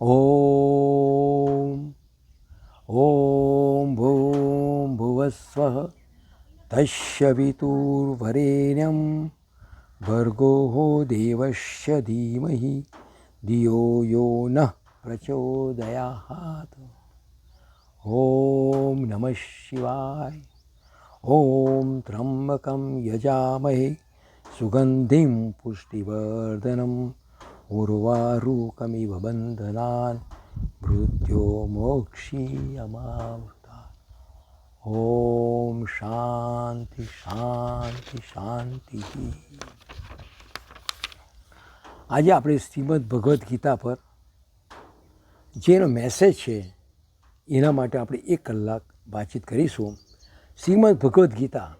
ઓમ ઓમ ભૂમ ભુવસ્વઃ તસ્ય વિતુર્વરેણ્યં ભર્ગો દેવસ્ય ધીમહિ ધિયો યો નઃ પ્રચોદયાત. ઓમ નમઃ શિવાય. ઓમ ત્રંબકં યજામહે સુગંધિં પુષ્ટિવર્ધનમ ઉર્વારુકમિવ બંધનાન મૃત્યો મોક્ષીયમાવૃતા. ઓમ શાંતિ શાંતિ શાંતિ. આજે આપણે શ્રીમદ ભગવદ્ ગીતા પર જેનો મેસેજ છે એના માટે આપણે 1 કલાક વાતચીત કરીશું. શ્રીમદ ભગવદ્ ગીતા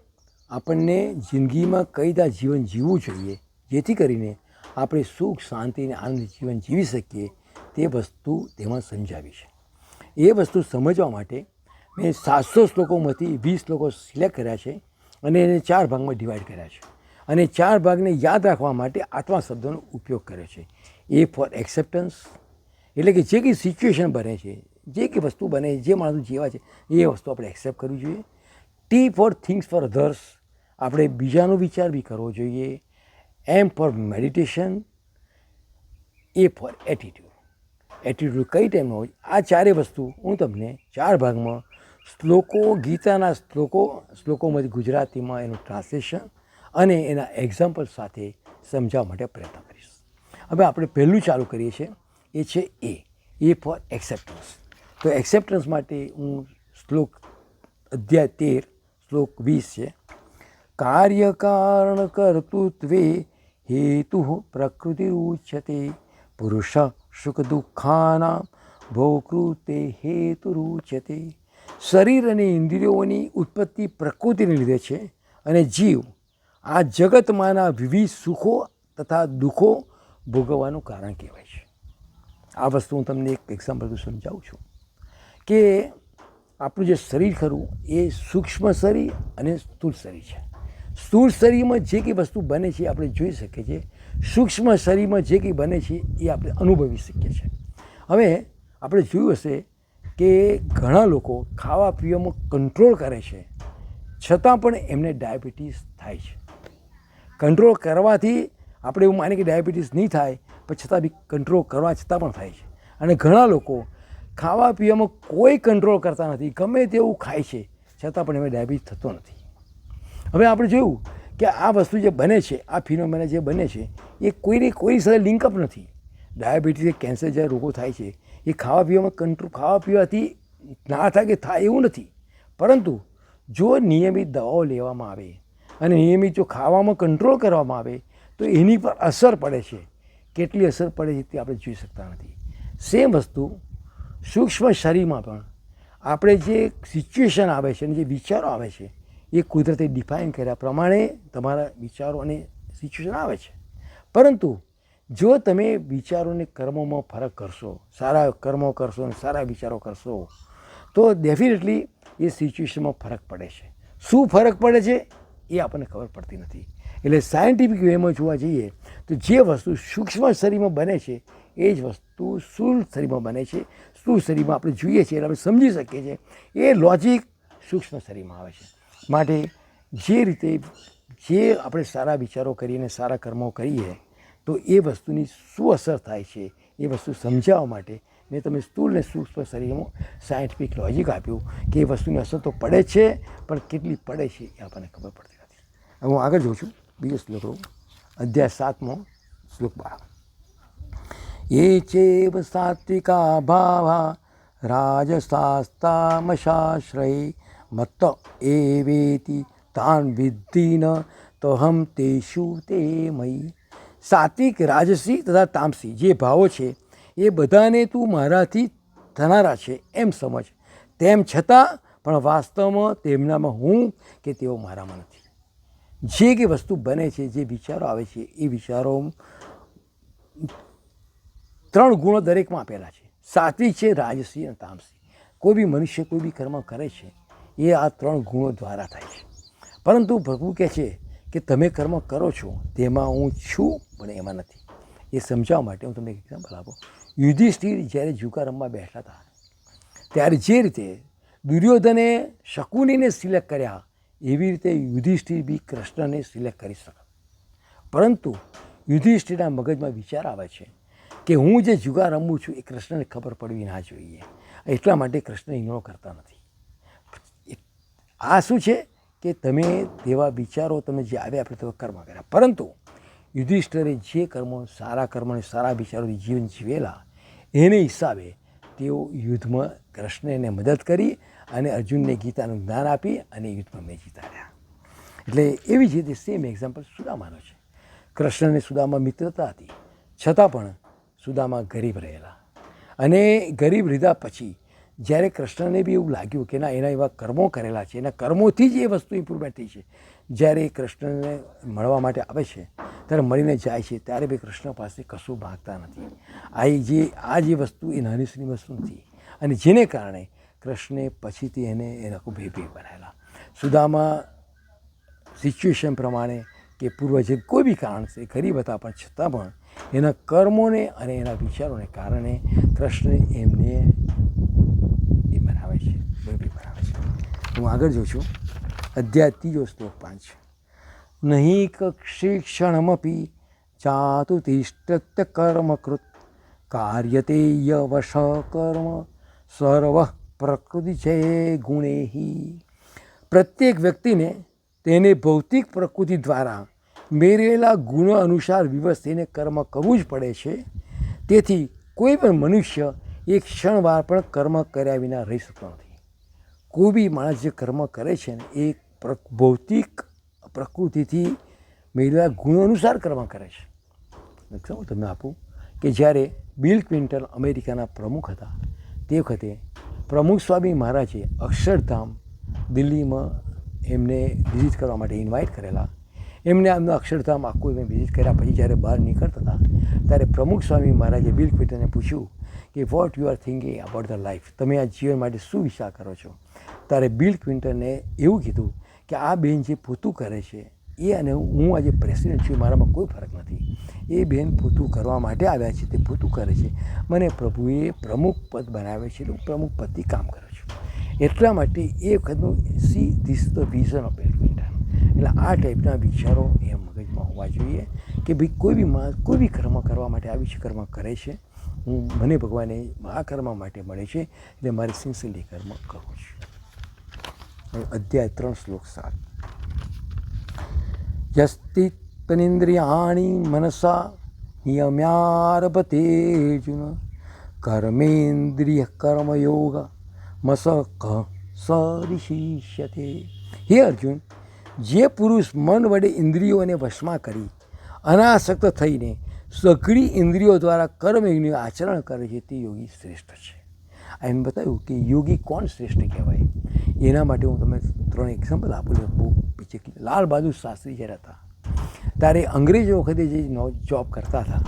આપણને જિંદગીમાં કઈ રીતે જીવન જીવવું જોઈએ જેથી કરીને આપણે સુખ શાંતિ અને આનંદ જીવન જીવી શકીએ તે વસ્તુ તેમાં સમજાવી છે. એ વસ્તુ સમજવા માટે મેં 700 શ્લોકોમાંથી 20 શ્લોકો સિલેક્ટ કર્યા છે અને એને 4 ભાગમાં ડિવાઈડ કર્યા છે અને 4 ભાગને યાદ રાખવા માટે આત્મા શબ્દનો ઉપયોગ કર્યો છે. એ ફોર એક્સેપ્ટન્સ એટલે કે જે કંઈ સિચ્યુએશન બને છે, જે કંઈ વસ્તુ બને છે, જે માણસો જેવા છે એ વસ્તુ આપણે એક્સેપ્ટ કરવી જોઈએ. T for things for others આપણે બીજાનો વિચાર બી કરવો જોઈએ. M for meditation. A for attitude. Attitude કઈ ટાઈમનો હોય આ 4 વસ્તુ હું તમને 4 ભાગમાં શ્લોકો, ગીતાના શ્લોકોમાંથી ગુજરાતીમાં એનું ટ્રાન્સલેશન અને એના એક્ઝામ્પલ સાથે સમજાવવા માટે પ્રયત્ન કરીશ. હવે આપણે પહેલું ચાલુ કરીએ છીએ એ છે એ ફોર એક્સેપ્ટન્સ. તો એક્સેપ્ટન્સ માટે હું શ્લોક અધ્યાય 13 શ્લોક 20 છે. કાર્યકારણ કર્તૃત્વે હેતુ પ્રકૃતિરુચ્યતે પુરુષ સુખ દુઃખાનાં ભોગકૃતે હેતુરુચ્યતે. શરીર અને ઇન્દ્રિયોની ઉત્પત્તિ પ્રકૃતિને લીધે છે અને જીવ આ જગતમાંના વિવિધ સુખો તથા દુઃખો ભોગવવાનું કારણ કહેવાય છે. આ વસ્તુ હું તમને એક એક્ઝામ્પલ સમજાવું છું કે આપણું જે શરીર ખરું એ સૂક્ષ્મ શરીર અને સ્થૂળ શરીર છે. સ્થૂળ શરીરમાં જે કંઈ વસ્તુ બને છે આપણે જોઈ શકીએ છીએ. સૂક્ષ્મ શરીરમાં જે કંઈ બને છે એ આપણે અનુભવી શકીએ છીએ. હવે આપણે જોયું હશે કે ઘણા લોકો ખાવા પીવામાં કંટ્રોલ કરે છે છતાં પણ એમને ડાયાબિટીસ થાય છે. કંટ્રોલ કરવાથી આપણે એવું માનીએ કે ડાયાબિટીસ નહીં થાય પણ છતાં બી કંટ્રોલ કરવા છતાં પણ થાય છે. અને ઘણા લોકો ખાવા પીવામાં કોઈ કંટ્રોલ કરતા નથી, ગમે તેવું ખાય છે છતાં પણ એમને ડાયાબિટીસ થતો નથી. હવે આપણે જોયું કે આ વસ્તુ જે બને છે, આ ફિનોમેના જે બને છે એ કોઈ સાથે લિંકઅપ નથી. ડાયાબિટીસ, કેન્સર જે રોગો થાય છે એ ખાવા પીવાથી ના થાય કે થાય એવું નથી. પરંતુ જો નિયમિત દવાઓ લેવામાં આવે અને નિયમિત જો ખાવામાં કંટ્રોલ કરવામાં આવે તો એની પર અસર પડે છે. કેટલી અસર પડે છે તે આપણે જોઈ શકતા નથી. સેમ વસ્તુ સૂક્ષ્મ શરીરમાં પણ આપણે જે સિચ્યુએશન આવે છે અને જે વિચારો આવે છે એ કુદરતે ડિફાઇન કર્યા પ્રમાણે તમારા વિચારો અને સિચ્યુએશન આવે છે. પરંતુ જો તમે વિચારોને કર્મોમાં ફરક કરશો, સારા કર્મો કરશો અને સારા વિચારો કરશો તો ડેફિનેટલી એ સિચ્યુએશનમાં ફરક પડે છે. શું ફરક પડે છે એ આપણને ખબર પડતી નથી. એટલે સાયન્ટિફિક વેમાં જોવા જઈએ તો જે વસ્તુ સૂક્ષ્મ શરીરમાં બને છે એ જ વસ્તુ સ્થૂળ શરીરમાં બને છે. સ્થૂળ શરીરમાં આપણે જોઈએ છીએ એટલે આપણે સમજી શકીએ છીએ એ લોજિક સૂક્ષ્મ શરીરમાં આવે છે. માટે જે રીતે જે આપણે સારા વિચારો કરીને સારા કર્મો કરીએ તો એ વસ્તુની શું અસર થાય છે એ વસ્તુ સમજાવવા માટે મેં તમે સ્થૂળ અને સૂક્ષ્મ શરીરમાં સાયન્ટિફિક લોજિક આપ્યું કે એ વસ્તુની અસર તો પડે છે પણ કેટલી પડે છે એ આપણને ખબર પડતી નથી. હવે હું આગળ જોઉં છું બીજો શ્લોક અધ્યાય 7 શ્લોક 12. એ ચેવ સાત્વિકા ભાવા રાજસાસ્તામશાશ્રયે મત્ત એવેતિ તાન વિદ્ધિ ન તોહમ તેષુ તે મયી. સાત્વિક, રાજસી તથા તામસી જે ભાવો છે એ બધાને તું મારાથી થનારા છે એમ સમજ. તેમ છતાં પણ વાસ્તવમાં તેમનામાં હું કે તેઓ મારામાં નથી. જે કંઈ વસ્તુ બને છે, જે વિચારો આવે છે એ વિચારો 3 ગુણો દરેકમાં આપેલા છે. સાત્વિક છે, રાજસી અને તામસી. કોઈ બી મનુષ્ય કોઈ બી કર્મ કરે છે એ આ 3 ગુણો દ્વારા થાય છે. પરંતુ પ્રભુ કહે છે કે તમે કર્મ કરો છો તેમાં હું છું પણ એમાં નથી. એ સમજાવવા માટે હું તમને એક એક્ઝામ્પલ આપું. યુધિષ્ઠિર જ્યારે જુગાર રમવા બેઠા હતા ત્યારે જે રીતે દુર્યોધને શકુનીને સિલેક્ટ કર્યા એવી રીતે યુધિષ્ઠિર બી કૃષ્ણને સિલેક્ટ કરી શકે. પરંતુ યુધિષ્ઠિરના મગજમાં વિચાર આવે છે કે હું જે જુગાર રમું છું એ કૃષ્ણને ખબર પડવી ના જોઈએ, એટલા માટે કૃષ્ણ ઇગ્નોર કરતા નથી. આ શું છે કે તમે તેવા વિચારો તમે જે આવ્યા આપણે તેવા કર્મ કર્યા. પરંતુ યુધિષ્ઠિરે જે કર્મો સારા કર્મોને સારા વિચારોથી જીવન જીવેલા એને હિસાબે તેઓ યુદ્ધમાં કૃષ્ણને મદદ કરી અને અર્જુનને ગીતાનું જ્ઞાન આપી અને યુદ્ધમાં મેં જીતાડ્યા. એટલે એવી જ રીતે સેમ એક્ઝામ્પલ સુદામાનો છે. કૃષ્ણને સુદામા મિત્રતા હતી, છતાં પણ સુદામા ગરીબ રહેલા અને ગરીબ લીધા પછી જ્યારે કૃષ્ણને બી એવું લાગ્યું કે ના એના એવા કર્મો કરેલા છે, એના કર્મોથી જ એ વસ્તુ ઇમ્પ્રુવમેન્ટ થઈ છે. જ્યારે એ કૃષ્ણને મળવા માટે આવે છે ત્યારે મળીને જાય છે ત્યારે બી કૃષ્ણ પાસે કશું માગતા નથી. આ જે વસ્તુ એ નાની સૂની વસ્તુ નથી અને જેને કારણે કૃષ્ણે પછીથી એને આખું ભેભી બનાવેલા. સુદામા સિચ્યુએશન પ્રમાણે કે પૂર્વજે કોઈ બી કારણથી ગરીબ હતા પણ છતાં પણ એના કર્મોને અને એના વિચારોને કારણે કૃષ્ણ એમને એ બનાવે છે, ભેભી બનાવે છે. હું આગળ જોઉં છું. અધ્યાય 3 શ્લોક 5. નહીં કક્ષિક્ષણમપી ચાતુ તિષ્ઠત્ય કર્મકૃત કાર્યતે યવશ કર્મ સર્વ પ્રકૃતિ છે ગુણેહી. પ્રત્યેક વ્યક્તિને તેને ભૌતિક પ્રકૃતિ દ્વારા મેળવેલા ગુણો અનુસાર વિવશ થઈને કર્મ કરવું જ પડે છે. તેથી કોઈ પણ મનુષ્ય એક ક્ષણવાર પણ કર્મ કર્યા વિના રહી શકતો નથી. કોઈ બી માણસ જે કર્મ કરે છે ને એ ભૌતિક પ્રકૃતિથી મેળવેલા ગુણો અનુસાર કર્મ કરે છે. એક્ઝામ્પલ તમને આપું કે જ્યારે બિલ ક્લિન્ટન અમેરિકાના પ્રમુખ હતા તે વખતે પ્રમુખ સ્વામી મહારાજે અક્ષરધામ દિલ્હીમાં એમને વિઝિટ કરવા માટે ઇન્વાઇટ કરેલા. એમને આમનો અક્ષરધામ આખું એમને વિઝિટ કર્યા પછી જ્યારે બહાર નીકળતા હતા ત્યારે પ્રમુખ સ્વામી મહારાજે બિલ ક્લિન્ટનને પૂછ્યું કે what you are thinking about the life, તમે આ જીવન માટે શું વિચાર કરો છો? ત્યારે બિલ ક્લિન્ટને એવું કીધું કે આ બેન જે પોતું કરે છે એ અને હું આજે પ્રેસિડેન્ટ છું મારામાં કોઈ ફરક નથી. એ બેન પોતું કરવા માટે આવ્યા છે, તે પોતું કરે છે. મને પ્રભુએ પ્રમુખ પદ બનાવે છે, હું પ્રમુખ પદથી કામ કરું છું. એટલા માટે એ વખતનું see this the vision of Bill Clinton. એટલે આ ટાઈપના વિચારો એ મગજમાં હોવા જોઈએ કે ભાઈ કોઈ બી માણસ કોઈ બી કર્મ કરવા માટે આવી છે, કર્મ કરે છે. મને ભગવાને આ કર્મ માટે મળે છે એટલે મારે સિન્સિયરલી કર્મ કરવું છે. અધ્યાય 3 શ્લોક 7. યસ્તિ તનિન્દ્રિયાણી મનસા નિયમ્યારભતે અર્જુન કર્મેન્દ્રિય કર્મયોગ મસક સરિશિષ્યતે. હે અર્જુન, જે પુરુષ મન વડે ઇન્દ્રિયોને વશમાં કરી અનાસક્ત થઈને સઘળી ઇન્દ્રિયો દ્વારા કર્મયોગનું આચરણ કરે છે તે યોગી શ્રેષ્ઠ છે. એમ બતાવ્યું કે યોગી કોણ શ્રેષ્ઠ કહેવાય. એના માટે હું તમને 3 એક્ઝામ્પલ આપું છું. બહુ લાલ બહાદુર શાસ્ત્રી જ્યારે હતા ત્યારે અંગ્રેજો વખતે જે જોબ કરતા હતા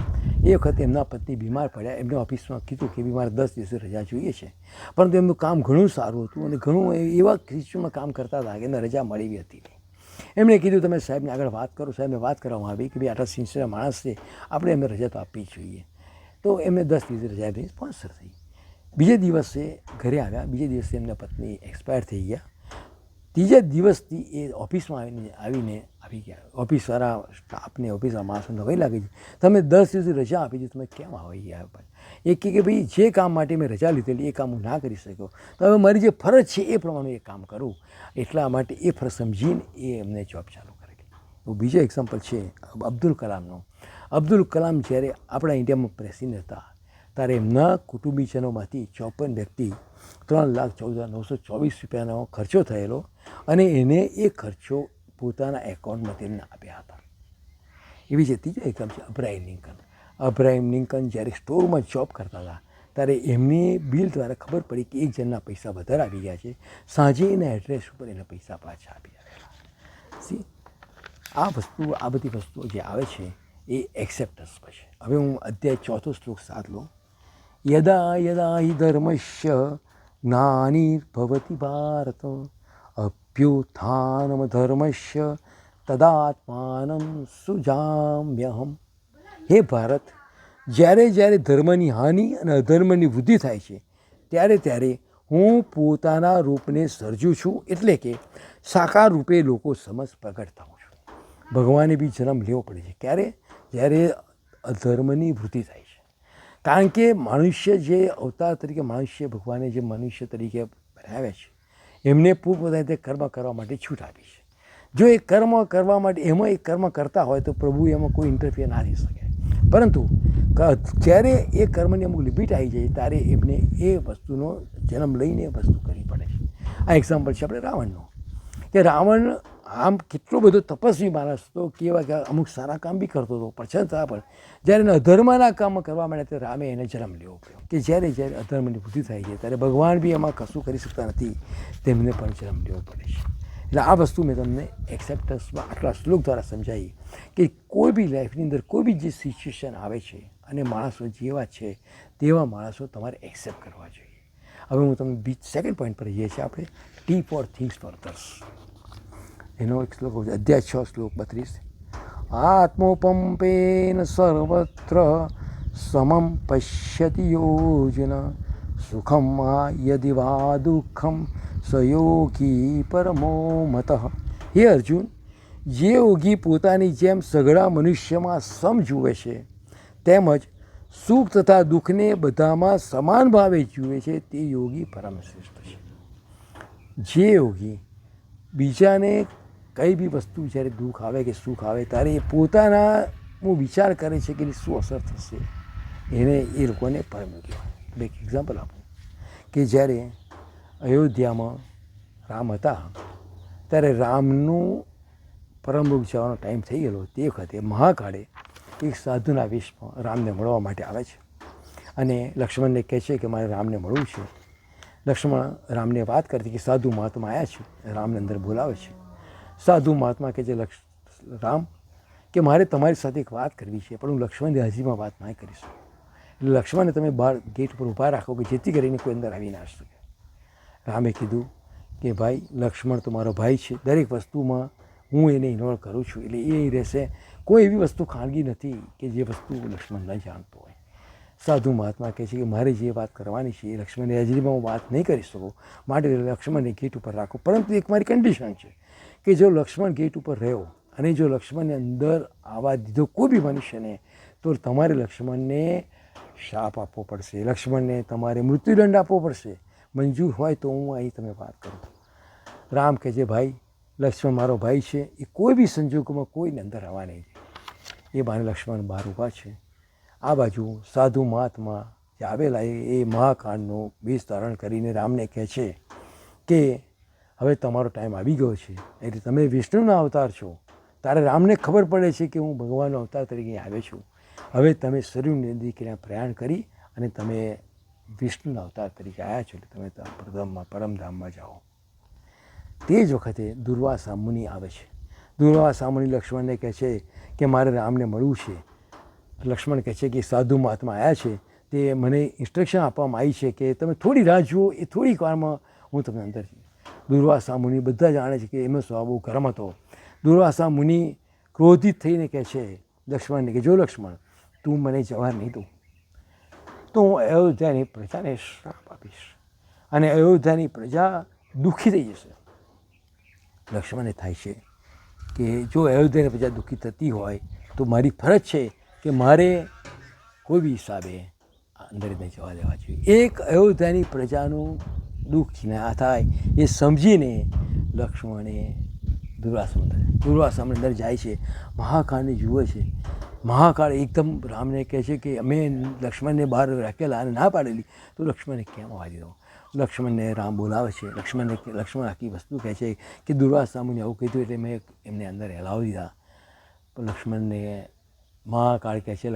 એ વખતે એમના પત્ની બીમાર પડ્યા. એમને ઓફિસમાં કીધું કે બી મારે 10 દિવસે રજા જોઈએ છે, પરંતુ એમનું કામ ઘણું સારું હતું અને ઘણું એવા સિસ્ટમમાં કામ કરતા હતા કે એમને રજા મળી બી હતી નહીં. એમણે કીધું તમે સાહેબને આગળ વાત કરો. સાહેબને વાત કરવામાં આવી કે ભાઈ આટલા સિન્સિયર માણસ છે, આપણે એમને રજા તો આપવી જોઈએ. તો એમને 10 દિવસે રજા આપી સ્પોન્સર થઈ. બીજે દિવસે ઘરે આવ્યા. બીજે દિવસે એમના પત્ની એક્સપાયર થઈ ગયા. ત્રીજા દિવસથી એ ઓફિસમાં આવી ગયા. ઓફિસવાળા સ્ટાફને ઓફિસના માણસો નવાઈ લાગી છે, તમે 10 દિવસની રજા આપી છે, તમે કેમ આવી ગયા? એ કહે કે ભાઈ જે કામ માટે મેં રજા લીધેલી એ કામ હું ના કરી શક્યો, તો હવે મારી જે ફરજ છે એ પ્રમાણે એ કામ કરું. એટલા માટે એ ફરજ સમજીને એ એમને જોબ ચાલુ કરેલી. તો બીજો એક્ઝામ્પલ છે અબ્દુલ કલામનો. અબ્દુલ કલામ જ્યારે આપણા ઇન્ડિયામાં પ્રેસિડેન્ટ હતા ત્યારે એમના કુટુંબીજનોમાંથી 54 વ્યક્તિ 3,14,924 રૂપિયાનો ખર્ચો થયેલો અને એને એ ખર્ચો પોતાના એકાઉન્ટમાં તેમને આપ્યા હતા. એવી જ ત્રીજો એક્ઝામ્પલ છે અબ્રાહિમ લિંકન. અબ્રાહિમ લિંકન જ્યારે સ્ટોરમાં જોબ કરતા હતા ત્યારે એમને બિલ દ્વારા ખબર પડી કે એક જણના પૈસા વધારે આવી ગયા છે. સાંજે એના એડ્રેસ ઉપર એના પૈસા પાછા આપી આવેલા. સી આ બધી વસ્તુઓ જે આવે છે એ એક્સેપ્ટન્સ પર છે. હવે હું અધ્યાય 4 શ્લોક 7 લઉં. યદા યદા હિ ધર્મસ્ય જ્ઞાનિર્ભવતિ ભારત અભ્યુત્થાનમ ધર્મસ્ય તદાત્માનમ સુજામ્યહમ. હે ભારત, જ્યારે જ્યારે ધર્મની હાનિ અને અધર્મની વૃદ્ધિ થાય છે ત્યારે ત્યારે હું પોતાના રૂપને સર્જું છું, એટલે કે સાકાર રૂપે લોકો સમક્ષ પ્રગટ થાઉં છું. ભગવાને બી જન્મ લેવો પડે છે. ક્યારે? જ્યારે અધર્મની વૃદ્ધિ થાય છે. કારણ કે મનુષ્ય જે અવતાર તરીકે ભગવાને જે મનુષ્ય તરીકે બનાવ્યા છે, એમને પોતપોતાની રીતે કર્મ કરવા માટે છૂટ આપી છે. જો એ કર્મ કરવા માટે એમાં એ કર્મ કરતા હોય તો પ્રભુ એમાં કોઈ ઇન્ટરફિયર ના થઈ શકે. પરંતુ જ્યારે એ કર્મની અમુક લિમિટ આવી જાય ત્યારે એમને એ વસ્તુનો જન્મ લઈને એ વસ્તુ કરવી પડે છે. આ એક્ઝામ્પલ છે આપણે રાવણનો, કે રાવણ આમ કેટલો બધો તપસ્વી માણસ હતો, કેવા કે અમુક સારા કામ બી કરતો હતો, પણ છતાં પણ જ્યારે અધર્મના કામ કરવા માંડે ત્યારે રામે એને જન્મ લેવો પડ્યો. કે જ્યારે જ્યારે અધર્મની વૃદ્ધિ થાય છે ત્યારે ભગવાન બી એમાં કશું કરી શકતા નથી, તેમને પણ જન્મ લેવો પડે છે. એટલે આ વસ્તુ મેં તમને એક્સેપ્ટન્સમાં આટલા શ્લોક દ્વારા સમજાવી કે કોઈ બી લાઈફની અંદર કોઈ બી જે સિચ્યુએશન આવે છે અને માણસો જેવા છે તેવા માણસો તમારે એક્સેપ્ટ કરવા જોઈએ. હવે હું તમને સેકન્ડ પોઈન્ટ પર જઈએ છીએ આપણે, T for things for others. એનો એક શ્લોક છે, અધ્યાય 6 શ્લોક 32. આત્મોપંપેન સર્વત્ર સમમ પશ્યતિ યોજન સુખમ યદિ વા દુઃખમ સયોગી પરમો મતઃ. હે અર્જુન, જે યોગી પોતાની જેમ સઘળા મનુષ્યમાં સમ જુએ છે તેમજ સુખ તથા દુઃખને બધામાં સમાન ભાવે જુએ છે તે યોગી પરમ શ્રેષ્ઠ છે. જે યોગી બીજાને કઈ બી વસ્તુ જ્યારે દુઃખ આવે કે સુખ આવે ત્યારે એ પોતાના વિચાર કરે છે કે એની શું અસર થશે, એને એ લોકોને પરમ યોગી હોય. એક એક્ઝામ્પલ આપું કે જ્યારે અયોધ્યામાં રામ હતા ત્યારે રામનું પરમલોક જવાનો ટાઈમ થઈ ગયેલો. તે વખતે મહાકાળે એક સાધુના વેશમાં રામને મળવા માટે આવે છે અને લક્ષ્મણને કહે છે કે મારે રામને મળવું છે. લક્ષ્મણ રામને વાત કરતી કે સાધુ મહાત્મા આવ્યા છે, રામને અંદર બોલાવે છે. સાધુ મહાત્મા કહે છે રામ કે મારે તમારી સાથે એક વાત કરવી છે, પણ હું લક્ષ્મણની હાજરીમાં વાત ના કરી શકું. એટલે લક્ષ્મણને તમે બહાર ગેટ ઉપર ઊભા રાખો કે જેથી કરીને કોઈ અંદર આવી ના શકે. રામે કીધું કે ભાઈ લક્ષ્મણ તો મારો ભાઈ છે, દરેક વસ્તુમાં હું એને ઇન્વોલ્વ કરું છું, એટલે એ રહેશે. કોઈ એવી વસ્તુ ખાનગી નથી કે જે વસ્તુ લક્ષ્મણ ન જાણતો હોય. સાધુ મહાત્મા કહે છે કે મારે જે વાત કરવાની છે એ લક્ષ્મણની હાજરીમાં હું વાત નહીં કરી શકું, માટે લક્ષ્મણને ગેટ ઉપર રાખો. પરંતુ એક મારી કન્ડિશન છે કે જો લક્ષ્મણ ગેટ ઉપર રહ્યો અને જો લક્ષ્મણને અંદર આવવા દીધો કોઈ બી મનુષ્યને, તો તમારે લક્ષ્મણને શાપ આપવો પડશે, લક્ષ્મણને તમારે મૃત્યુદંડ આપવો પડશે. મંજૂર હોય તો હું અહીં તમે વાત કરું. રામ કહે છે ભાઈ લક્ષ્મણ મારો ભાઈ છે, એ કોઈ બી સંજોગોમાં કોઈને અંદર આવવા નહીં દે. એ બાને લક્ષ્મણ બહાર ઊભા છે. આ બાજુ સાધુ મહાત્મા જે આવેલા એ મહાકાળનો વેશ ધારણ કરીને રામને કહે છે કે હવે તમારો ટાઈમ આવી ગયો છે, એટલે તમે વિષ્ણુના અવતાર છો. ત્યારે રામને ખબર પડે છે કે હું ભગવાનનો અવતાર તરીકે આવ્યો છું. હવે તમે શરીરની દીકરીને પ્રયાણ કરી અને તમે વિષ્ણુના અવતાર તરીકે આવ્યા છો, એટલે તમે પરમધામમાં જાઓ. તે જ વખતે દુર્વાસા મુનિ આવે છે. દુર્વાસા મુનિ લક્ષ્મણને કહે છે કે મારે રામને મળવું છે. લક્ષ્મણ કહે છે કે સાધુ મહાત્મા આવ્યા છે, તે મને ઇન્સ્ટ્રક્શન આપવામાં આવી છે કે તમે થોડી રાહ જુઓ, એ થોડીક વારમાં હું તમને અંદર. દુર્વાસા મુનિ બધા જાણે છે કે એમનો સ્વભાવ બહુ ગરમ હતો. દુર્વાસા મુનિ ક્રોધિત થઈને કહે છે લક્ષ્મણને કે જો લક્ષ્મણ તું મને જવા નહીં દઉં તો હું અયોધ્યાની પ્રજાને શ્રાપ આપીશ અને અયોધ્યાની પ્રજા દુઃખી થઈ જશે. લક્ષ્મણને થાય છે કે જો અયોધ્યાની પ્રજા દુઃખી થતી હોય તો મારી ફરજ છે કે મારે કોઈ બી હિસાબે અંદર નહીં જવા દેવા જોઈએ. એક અયોધ્યાની પ્રજાનું દુઃખ ના થાય એ સમજીને લક્ષ્મણે દુર્વાસા અંદર જાય છે. મહાકાળને જુએ છે. મહાકાળ એકદમ રામને કહે છે કે અમે લક્ષ્મણને બહાર રાખેલા અને ના પાડેલી, તો લક્ષ્મણને કેમ આવવા દીધો. લક્ષ્મણને રામ બોલાવે છે. લક્ષ્મણ આખી વસ્તુ કહે છે કે દુર્વાસા મુનિએ આવું કીધું એટલે મેં એમને અંદર હલાવી દીધા. પણ લક્ષ્મણને મહાકાળ કહે છે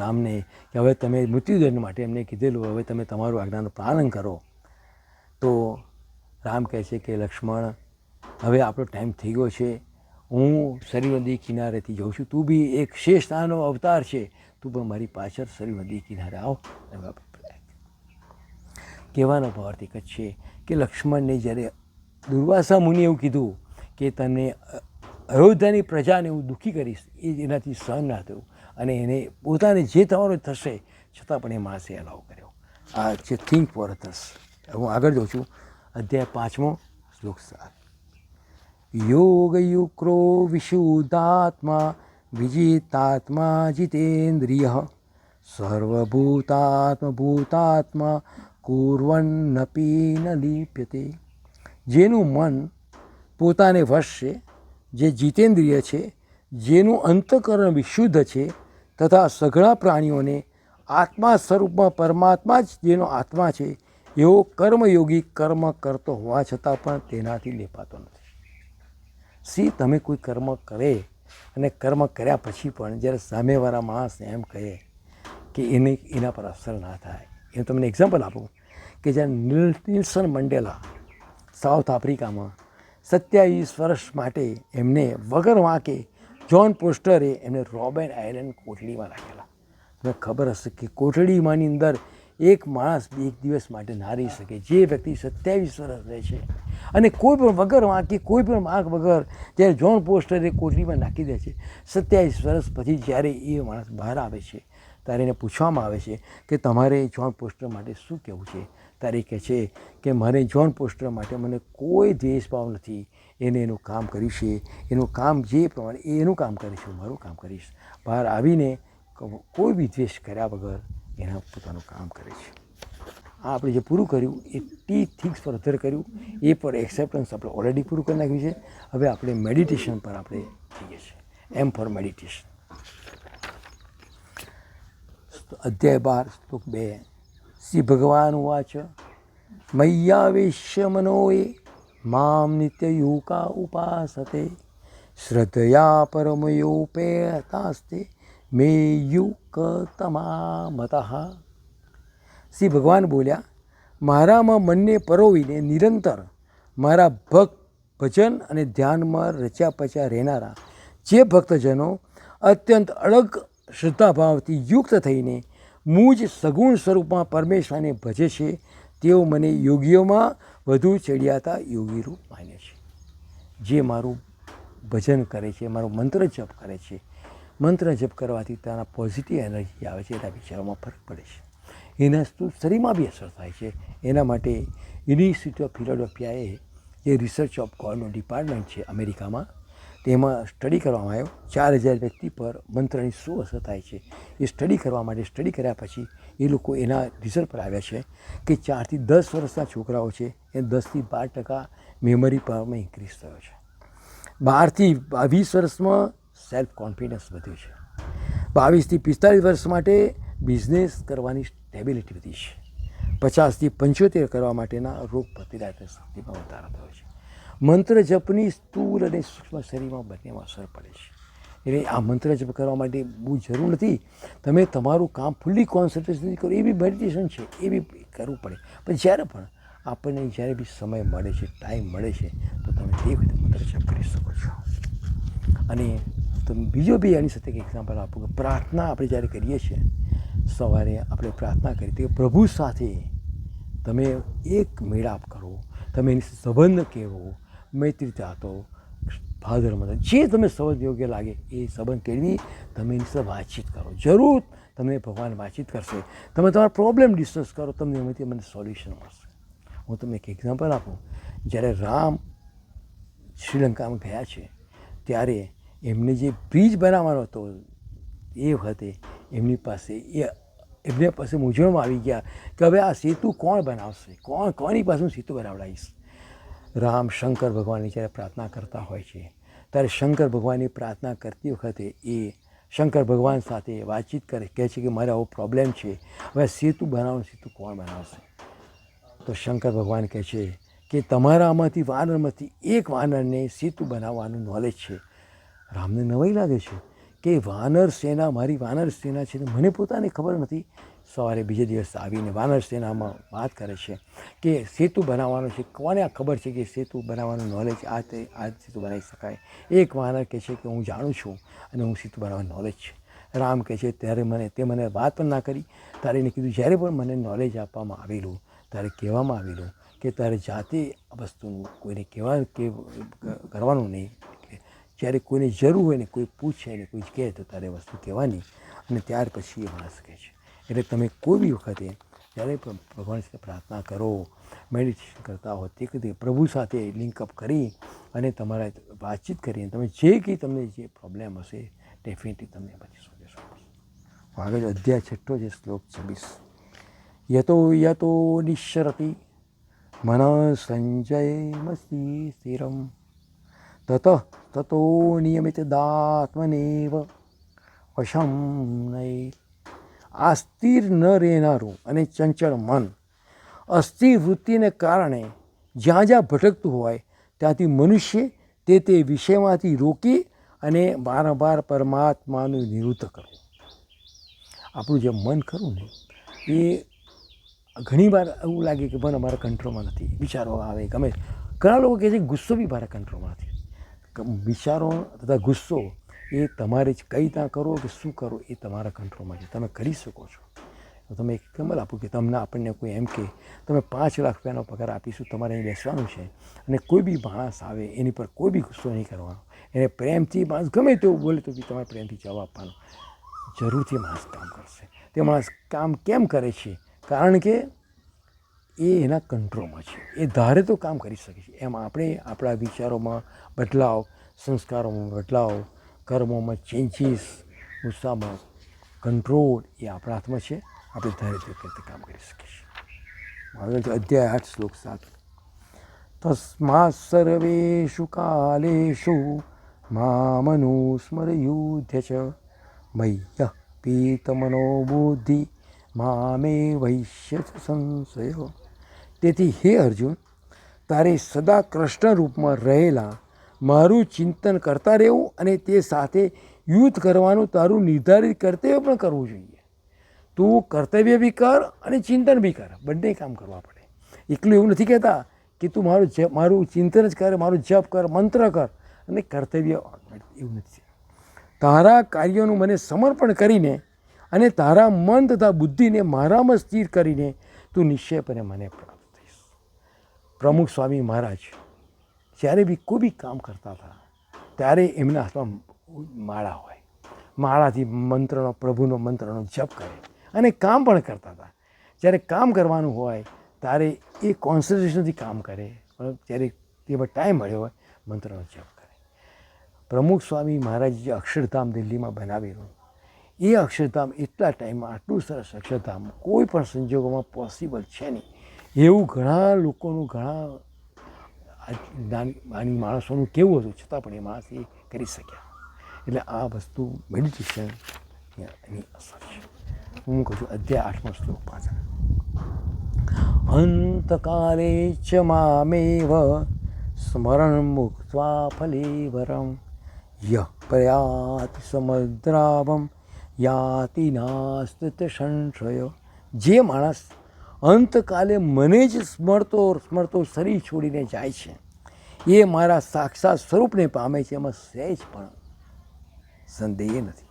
રામને કે હવે તમે મૃત્યુદંડ માટે એમને કીધેલું, હવે તમે તમારું આજ્ઞાનું પાલન કરો. તો રામ કહે છે કે લક્ષ્મણ હવે આપણો ટાઈમ થઈ ગયો છે, હું સરયુ નદી કિનારેથી જાઉં છું, તું બી એક શેષનાનો અવતાર છે, તું પણ મારી પાછળ સરયુ નદી કિનારે આવ. કહેવાનો ભાવાર્થ એક જ છે કે લક્ષ્મણને જ્યારે દુર્વાસા મુનિએ એવું કીધું કે તને અયોધ્યાની પ્રજાને હું દુઃખી કરીશ, એ એનાથી સહન ના થયું અને એને પોતાને જે થવાનું થશે છતાં પણ એ માણસે એલાવ કર્યો. આ છે થિંક ફોર અધર્સ. હું આગળ જાઉં છું. અધ્યાય 5મો શ્લોક 7. યોગયુક્તો વિશુદ્ધાત્મા વિજિતાત્મા જીતેન્દ્રિય સર્વભૂતાત્મભૂતાત્મા કુર્વન્નપી ન લિપ્યતે. જેનું મન પોતાને વશ છે, જે જીતેન્દ્રિય છે, જેનું અંતઃકરણ વિશુદ્ધ છે તથા સઘળા પ્રાણીઓને આત્મા સ્વરૂપમાં પરમાત્મા જ જેનો આત્મા છે એવો કર્મયોગી કર્મ કરતો હોવા છતાં પણ તેનાથી લેપાતો નથી. તમે કોઈ કર્મ કરે અને કર્મ કર્યા પછી પણ જ્યારે સામેવાળા માણસને એમ કહે કે એના પર અસર ના થાય. હું તમને એક્ઝામ્પલ આપું કે જ્યારે નેલ્સન મંડેલા સાઉથ આફ્રિકામાં 27 વર્ષ માટે એમને વગર વાંકે જ્હોન ફોસ્ટરે એમને રોબેન આઇલેન્ડ કોટડીમાં રાખેલા. તમને ખબર હશે કે કોટડીમાંની અંદર એક માણસ એક દિવસ માટે ના રહી શકે. જે વ્યક્તિ 27 વર્ષ રહે છે અને કોઈ પણ વગર વાંકે કોઈ પણ વાંક વગર જ્યારે જ્હોન ફોસ્ટરે કોટડીમાં નાખી દે છે, 27 વર્ષ પછી જ્યારે એ માણસ બહાર આવે છે ત્યારે એને પૂછવામાં આવે છે કે તમારે જ્હોન ફોસ્ટર માટે શું કહેવું છે? ત્યારે કહે છે કે મારે જ્હોન ફોસ્ટર માટે મને કોઈ દ્વેષભાવ નથી. એને એનું કામ કર્યું છે, એનું કામ જે પ્રમાણે એનું કામ કરે છે, મારું કામ કરીશ. બહાર આવીને કોઈ બી દ્વેષ કર્યા વગર એના પોતાનું કામ કરે છે. આ આપણે જે પૂરું કર્યું એ થિંક્સ ફોર અધર કર્યું, એ પર એક્સેપ્ટન્સ આપણે ઓલરેડી પૂરું કરી નાખ્યું છે. હવે આપણે મેડિટેશન પર આપણે જઈએ છીએ. એમ ફોર મેડિટેશન. અધ્યાય 12 શ્લોક 2. શ્રી ભગવાન વાચ મય્યાવેશ્ય મનોએ મામ નિત્યયુકા ઉપાસતે શ્રદ્ધયા પરમયોપેતાસ્તે મે યુક તમામતઃ. શ્રી ભગવાન બોલ્યા, મારામાં મનને પરોવીને નિરંતર મારા ભજન અને ધ્યાનમાં રચ્યા પચ્યા રહેનારા જે ભક્તજનો અત્યંત અડગ શ્રદ્ધાભાવથી યુક્ત થઈને મુજ સગુણ સ્વરૂપમાં પરમેશ્વરને ભજે છે તેઓ મને યોગીઓમાં વધુ ચડિયાતા યોગીરૂપ માને છે. જે મારું ભજન કરે છે, મારો મંત્ર જપ કરે છે, મંત્ર જપ કરવાથી તેના પોઝિટિવ એનર્જી આવે છે, એના વિચારોમાં ફરક પડે છે, એના શરીરમાં બી અસર થાય છે. એના માટે યુનિવર્સિટી ઓફ ફિલાડેલ્ફિયાએ જે રિસર્ચ ઓફ ગોડનું ડિપાર્ટમેન્ટ છે અમેરિકામાં, તેમાં સ્ટડી કરવામાં આવ્યો. 4000 વ્યક્તિ પર મંત્રની શું અસર થાય છે એ સ્ટડી કરવા માટે સ્ટડી કર્યા પછી એ લોકો એના રિઝલ્ટ પર આવ્યા છે કે 4 થી 10 વર્ષના છોકરાઓ છે એ 10 થી 12% મેમરી પાવરમાં ઇન્ક્રીઝ થયો છે. 12 થી 20 વર્ષમાં સેલ્ફ કોન્ફિડન્સ વધ્યું છે. 22 થી 45 વર્ષ માટે બિઝનેસ કરવાની સ્ટેબિલિટી વધી છે. 50 થી 75 કરવા માટેના રોગ પ્રતિકારક શક્તિમાં વધારો થયો છે. મંત્ર જપની સ્થૂળ અને સૂક્ષ્મ શરીરમાં બંનેમાં અસર પડે છે. એટલે આ મંત્ર જપ કરવા માટે બહુ જરૂર નથી. તમે તમારું કામ ફૂલ્લી કોન્સન્ટ્રેશન કરો, એ બી મેડિટેશન છે, એ બી કરવું પડે. પણ જ્યારે પણ આપણને જ્યારે બી સમય મળે છે, ટાઈમ મળે છે, તો તમે તે વખતે મંત્ર જપ કરી શકો છો. અને તમે બીજો બી એની સાથે એક એક્ઝામ્પલ આપો કે પ્રાર્થના આપણે જ્યારે કરીએ છીએ, સવારે આપણે પ્રાર્થના કરી તો પ્રભુ સાથે તમે એક મેળાપ કરો, તમે એની સંબંધ કેળવો, મૈત્રી ચાહતો, ફાધર મધર જે તમે સંબંધ યોગ્ય લાગે એ સંબંધ કેળવી તમે એની સાથે વાતચીત કરો. જરૂર તમને ભગવાન વાતચીત કરશે. તમે તમારા પ્રોબ્લેમ ડિસ્કસ કરો, તમને એમાંથી મને સોલ્યુશન મળશે. હું તમને એક એક્ઝામ્પલ આપું. જ્યારે રામ શ્રીલંકામાં ગયા છે ત્યારે એમને જે બ્રિજ બનાવવાનો હતો એ વખતે એમની પાસે મૂંઝવણમાં આવી ગયા કે હવે આ સેતુ કોણ બનાવશે, કોની પાસે હું સેતુ બનાવડાવીશ. રામ શંકર ભગવાનની જ્યારે પ્રાર્થના કરતા હોય છે ત્યારે શંકર ભગવાનની પ્રાર્થના કરતી વખતે એ શંકર ભગવાન સાથે વાતચીત કરે, કહે છે કે મારે આવો પ્રોબ્લેમ છે, હવે સેતુ કોણ બનાવશે. તો શંકર ભગવાન કહે છે કે તમારામાંથી વાનરમાંથી એક વાનરને સેતુ બનાવવાનું નોલેજ છે. રામને નવાઈ લાગે છે કે મારી વાનર સેના છે, મને પોતાને ખબર નથી. સવારે બીજે દિવસ આવીને વાનર સેનામાં વાત કરે છે કે સેતુ બનાવવાનો છે, કોને આ ખબર છે કે સેતુ બનાવવાનું નોલેજ આ સેતુ બનાવી શકાય. એક વાનર કહે છે કે હું જાણું છું અને હું સેતુ બનાવવાનું નોલેજ છે. રામ કહે છે ત્યારે મને વાત પણ ના કરી. ત્યારે એને કીધું જ્યારે પણ મને નોલેજ આપવામાં આવેલું ત્યારે કહેવામાં આવેલું કે તારે જાતે આ વસ્તુનું કોઈને કરવાનું નહીં. જ્યારે કોઈને જરૂર હોય ને કોઈ પૂછે ને કોઈ કહે તો તારે વસ્તુ કહેવાની અને ત્યાર પછી એ માણસ કહે છે. એટલે તમે કોઈ બી વખતે જ્યારે પણ ભગવાન સાથે પ્રાર્થના કરો, મેડિટેશન કરતા હો, તે વખતે પ્રભુ સાથે લિંકઅપ કરી અને તમારા વાતચીત કરીને તમે જે કંઈ તમને જે પ્રોબ્લેમ હશે ડેફિનેટલી તમને પછી સોલ્યુશન મળશે. આગળ અધ્યાય 6 છે, શ્લોક 26. યતો યતો નિશ્ચરતિ મન સંજયમસ્તિ સ્થિરમ તત તતો નિયમિત દાત્મનેવ વશમ નયે. આ સ્થિર ન રહેનારું અને ચંચળ મન અસ્થિર વૃત્તિને કારણે જ્યાં જ્યાં ભટકતું હોય ત્યાંથી મનુષ્ય તે વિષયમાંથી રોકી અને વારંવાર પરમાત્માનું નિવૃત્ત કરવું. આપણું જે મન ખરું ને એ ઘણીવાર એવું લાગે કે મને મારા કંટ્રોલમાં નથી, વિચારો આવે ગમે. ઘણા લોકો કહે છે ગુસ્સો બી મારા કંટ્રોલમાં નથી. વિચારો તથા ગુસ્સો એ તમારે જ કઈ રીતના કરો કે શું કરો એ તમારા કંટ્રોલમાં છે, તમે કરી શકો છો. તમે એક એક્ઝામ્પલ આપું કે તમને આપણને કોઈ એમ કે તમે 5 લાખ રૂપિયાનો પગાર આપીશું, તમારે અહીં બેસવાનું છે અને કોઈ બી માણસ આવે એની પર કોઈ બી ગુસ્સો નહીં કરવાનો, એને પ્રેમથી માણસ ગમે તેવું બોલે તો બી તમારે પ્રેમથી જવાબ આપવાનો. જરૂરથી માણસ કામ કરશે. તે માણસ કામ કેમ કરે છે? કારણ કે એ એના કંટ્રોલમાં છે, એ ધારે તો કામ કરી શકે છે. એમ આપણે આપણા વિચારોમાં બદલાવ, સંસ્કારોમાં બદલાવ, કર્મોમાં ચેન્જીસ, ગુસ્સામાં કંટ્રોલ એ આપણા હાથમાં છે. આપણે ધારે તે રીતે કામ કરી શકીએ છીએ. આગળ અધ્યાય 8 શ્લોક 7. તસ્માत् સર્વેષુ કાલેષુ મામનુસ્મરયુધ્ય ચ મય્યઃ પીતમનો બુદ્ધિ મામે વૈશ્ય સંશય. તેથી હે અર્જુન, તારે સદા કૃષ્ણ રૂપમાં રહેલા મારું ચિંતન કરતા રહેવું અને તે સાથે યુદ્ધ કરવાનું તારું નિર્ધારિત કર્તવ્ય પણ કરવું જોઈએ. તું કર્તવ્ય બી કર અને ચિંતન બી કર, બંને કામ કરવા પડે. એકલું એવું નથી કહેતા કે તું મારું ચિંતન જ કર, મારું જપ કર, મંત્ર કર અને કર્તવ્ય એવું નથી. તારા કાર્યોનું મને સમર્પણ કરીને અને તારા મન તથા બુદ્ધિને મારામાં સ્થિર કરીને તું નિશ્ચયપણે મને પ્રાપ્ત થઈશ. પ્રમુખ સ્વામી મહારાજ જ્યારે બી કોઈ બી કામ કરતા હતા ત્યારે એમના હાથમાં માળા હોય, માળાથી મંત્રનો, પ્રભુનો મંત્રનો જપ કરે અને કામ પણ કરતા હતા. જ્યારે કામ કરવાનું હોય ત્યારે એ કોન્સન્ટ્રેશનથી કામ કરે, જ્યારે તેમાં ટાઈમ મળ્યો હોય મંત્રનો જપ કરે. પ્રમુખ સ્વામી મહારાજ જે અક્ષરધામ દિલ્હીમાં બનાવેલું, એ અક્ષરધામ એટલા ટાઈમમાં આટલું સરસ અક્ષરધામ કોઈ પણ સંજોગોમાં પોસિબલ છે નહીં. એવું ઘણા લોકોનું, ઘણા નાની માણસોનું કેવું હતું, છતાં પણ એ માણસ એ કરી શક્યા. એટલે આ વસ્તુ મેડિટેશન એની અસર છે. હું કહું છું અધ્યાય 8મો શ્લોક પાછળ. અંતકાલે ચ મામેવ સ્મરણ મુક્ત્વા ફલેવરમ યઃ પ્રયાતિ સમદ્રાવમ યાતિ નાસ્તિ સંશય. જે માણસ અંતકાલે મને જ સ્મરતો શરીર છોડીને જાય છે એ મારા સાક્ષાત સ્વરૂપને પામે છે, એમાં સહેજ પણ સંદેહ નથી.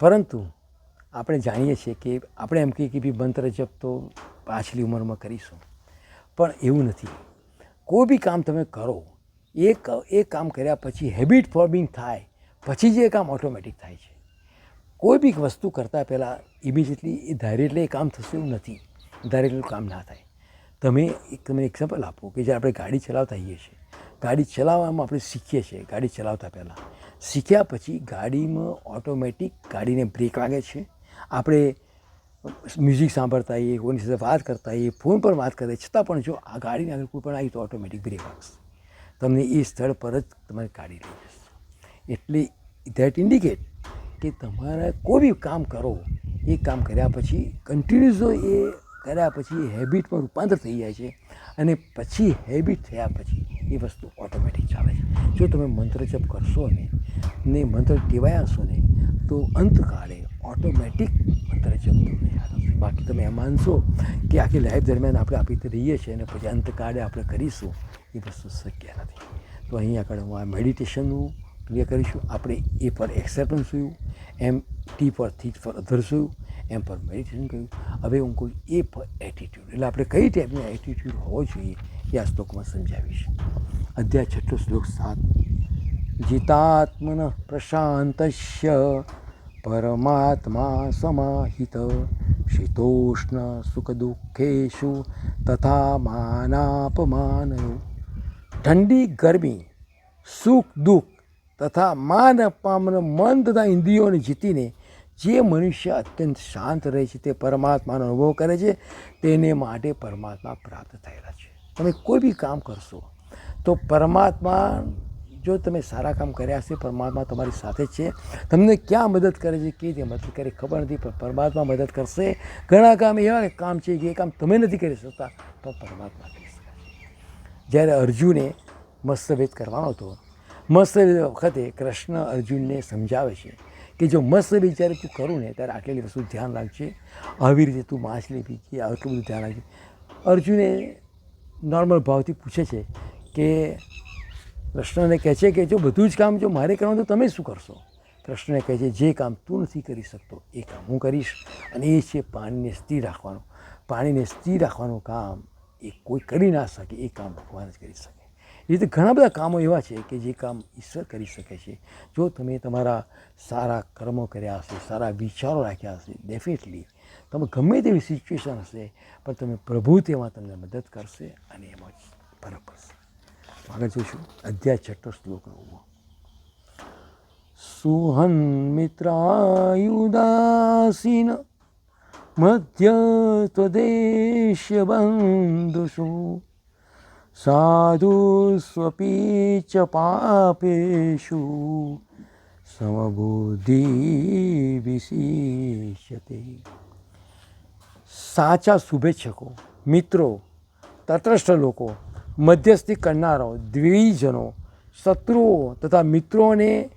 પરંતુ આપણે જાણીએ છીએ કે આપણે એમ કહીએ કે ભાઈ મંત્ર જપ તો પાછલી ઉંમરમાં કરીશું, પણ એવું નથી. કોઈ બી કામ તમે કરો, એ કામ કર્યા પછી હેબિટ ફોર્મિંગ થાય પછી જે કામ ઓટોમેટિક થાય છે. કોઈ બી વસ્તુ કરતાં પહેલાં ઇમિડિયેટલી એ ધારે એટલે એ કામ થશે એવું નથી, ધારે એટલું કામ ના થાય. તમે એક્ઝામ્પલ આપો કે જે આપણે ગાડી ચલાવતા હોઈએ છીએ, ગાડી ચલાવવામાં આપણે શીખીએ છીએ. ગાડી ચલાવતા પહેલાં શીખ્યા પછી ગાડીમાં ઓટોમેટિક ગાડીને બ્રેક વાગે છે. આપણે મ્યુઝિક સાંભળતા હોઈએ, કોઈની સાથે વાત કરતા હોઈએ, ફોન પર વાત કરીએ, છતાં પણ જો આ ગાડીને આગળ કોઈ પણ આવી તો ઓટોમેટિક બ્રેક વાગશે, તમને એ સ્થળ પર જ તમારી ગાડી લઈ જશે. એટલે ધેટ ઇન્ડિકેટ કે તમારા કોઈ બી કામ કરો, એ કામ કર્યા પછી કન્ટિન્યુઅસ એ કર્યા પછી એ હેબિટમાં રૂપાંતર થઈ જાય છે અને પછી હેબિટ થયા પછી એ વસ્તુ ઓટોમેટિક ચાલે છે. જો તમે મંત્ર જપ કરશો ને મંત્ર ટેવાયા હશો ને તો અંતકાળે ઓટોમેટિક મંત્ર જપ તમને યાદ આવશે. બાકી તમે એમ માનશો કે આખી લાઈફ દરમિયાન આપણે આપી રીતે રહીએ છીએ અને પછી અંતકાળે આપણે કરીશું, એ વસ્તુ શક્ય નથી. તો અહીં આગળ હું આ મેડિટેશનનું ક્લિયર કરીશું. આપણે એ પર એક્સેપ્ટન્સ જોયું, એમ ટી પર થીટ ફોર અધર્સ જોયું, એમ પર મેડિટેશન કર્યું. હવે હું કોઈ એ પર એટીટ્યૂડ, એટલે આપણે કઈ ટાઈપનો એટીટ્યૂડ હોવો જોઈએ એ આ શ્લોકમાં સમજાવીશ. અધ્યાય 6 શ્લોક 7. જીતાત્મન પ્રશાંતસ્ય પરમાત્મા સમાહિત શીતોષ્ણ સુખ દુઃખેશુ તથા માનાપમાનયો. ઠંડી ગરમી, સુખ દુઃખ તથા માન અપમાન, મન તથા ઇન્દ્રિયોને જીતીને જે મનુષ્ય અત્યંત શાંત રહે છે, તે પરમાત્માનો અનુભવ કરે છે, તેને માટે પરમાત્મા પ્રાપ્ત થયેલા છે. તમે કોઈ બી કામ કરશો તો પરમાત્મા, જો તમે સારા કામ કર્યા હશે, પરમાત્મા તમારી સાથે જ છે. તમને ક્યાં મદદ કરે છે, કે તે મદદ કરે ખબર નથી, પણ પરમાત્મા મદદ કરશે. ઘણા કામ એવા કામ છે કે એ કામ તમે નથી કરી શકતા, તો પરમાત્મા કરી શકે છે. જ્યારે અર્જુને મત્સ્યભેદ કરવાનો હતો, મત્સ્યભેદ વખતે કૃષ્ણ અર્જુનને સમજાવે છે કે જો મત્સ્યભેદ જ્યારે તું કરું ને ત્યારે આટલી વસ્તુ ધ્યાન રાખજે, આવી રીતે તું માછલી પીજે, આટલું બધું ધ્યાન રાખજે. અર્જુને નોર્મલ ભાવથી પૂછે છે કે કૃષ્ણને કહે છે કે જો બધું જ કામ જો મારે કરવાનું તો તમે શું કરશો? કૃષ્ણને કહે છે જે કામ તું નથી કરી શકતો એ કામ હું કરીશ, અને એ છે પાણીને સ્થિર રાખવાનું. પાણીને સ્થિર રાખવાનું કામ એ કોઈ કરી ના શકે, એ કામ ભગવાન જ કરી શકે. એ રીતે ઘણા બધા કામો એવા છે કે જે કામ ઈશ્વર કરી શકે છે. જો તમે તમારા સારા કર્મો કર્યા હશે, સારા વિચારો રાખ્યા હશે, ડેફિનેટલી તમે ગમે તેવી સિચ્યુએશન હશે, પણ તમે પ્રભુ તેમાં તમને મદદ કરશે અને એમાં જ ફરક પડશે. આગળ જોઈશું અધ્યાય 6 શ્લોક 9. સુહન મિત્રાયુદાસીન મધ્ય ત્વદેશ્ય બંધુષુ સાધુ સ્વપી ચ પાપેષુ સમબુદ્ધિ વિશિષ્યતે. સાચા શુભેચ્છકો, મિત્રો, તટસ્થ લોકો, મધ્યસ્થી કરનારાઓ, દ્વિજનો, શત્રુઓ તથા મિત્રોને,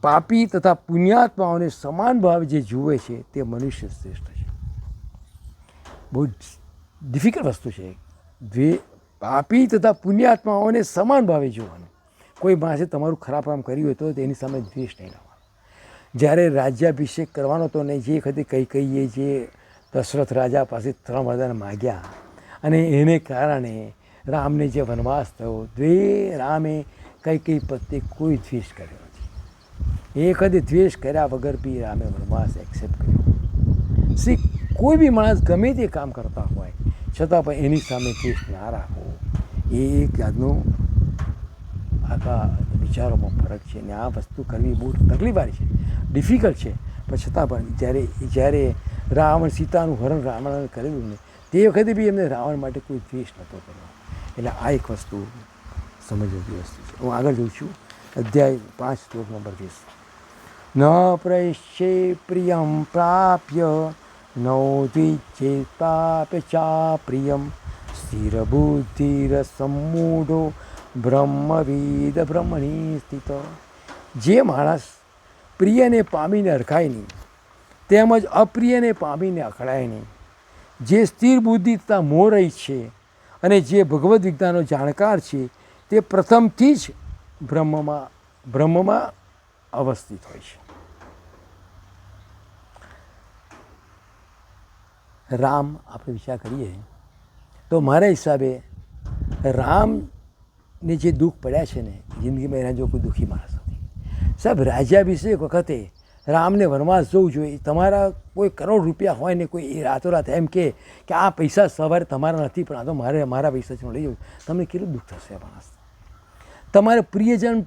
પાપી તથા પુણ્યાત્માઓને સમાન ભાવે જે જુએ છે તે મનુષ્ય શ્રેષ્ઠ છે. બહુ ડિફિકલ્ટ વસ્તુ છે. પાપી તથા પુણ્યાત્માઓને સમાન ભાવે જોવાનું. કોઈ માણસે તમારું ખરાબ કામ કર્યું હોય તો તેની સામે દ્વેષ નહીં લાવવાનો. જ્યારે રાજ્યાભિષેક કરવાનો હતો ને જે વખતે કહીએ જે દશરથ રાજા પાસે 3 વરદાન માગ્યા અને એને કારણે રામને જે વનવાસ થયો, રામે કઈ પ્રત્યે કોઈ દ્વેષ કર્યો નથી. એ વખતે દ્વેષ કર્યા વગર બી રામે વનવાસ એક્સેપ્ટ કર્યો. કોઈ બી માણસ ગમે તે કામ કરતા હોય છતાં પણ એની સામે દ્વેષ ના રાખવો, એ એક જાતનું આખા વિચારોમાં ફરક છે. ને આ વસ્તુ કરવી બહુ તકલીફવાળી છે, ડિફિકલ્ટ છે. પણ છતાં પણ જ્યારે રાવણ સીતાનું હરણ રાવણ કરેલું ને તે વખતે બી એમને રાવણ માટે કોઈ દ્વેષ નહોતો કર્યો. એટલે આ એક વસ્તુ સમજવાની વસ્તુ છે. હું આગળ જોઉં છું અધ્યાય 5 શ્લોક નંબર 20. ન પ્રૈશ્ચે પ્રિયમ પ્રાપ્ય નો દ્વિજેતાપ્ય ચા પ્રિયમ સ્થિરબુદ્ધિરસમ્મૂઢો બ્રહ્મવિદ બ્રહ્મણી સ્થિત. જે માણસ પ્રિયને પામીને અરખાય નહીં, તેમજ અપ્રિયને પામીને અકળાય નહીં, જે સ્થિર બુદ્ધિ તથા મોરઈ છે અને જે ભગવદ્ વિજ્ઞાનનો જાણકાર છે, તે પ્રથમથી જ બ્રહ્મમાં અવસ્થિત હોય છે. રામ આપણે વિચાર કરીએ તો મારા હિસાબે રામને જે દુઃખ પડ્યા છે ને જિંદગીમાં, એના જો કોઈ દુઃખી માણસ નથી. સાહેબ, રાજ્યાભિષેક વખતે રામને વનવાસ જવું જોઈએ. તમારા કોઈ કરોડ રૂપિયા હોય ને કોઈ રાતોરાત એમ કે આ પૈસા સવારે તમારા નથી પણ આ તો મારા પૈસા છે લઈ જવું, તમને કેટલું દુઃખ થશે આ માણસ. તમારે પ્રિયજન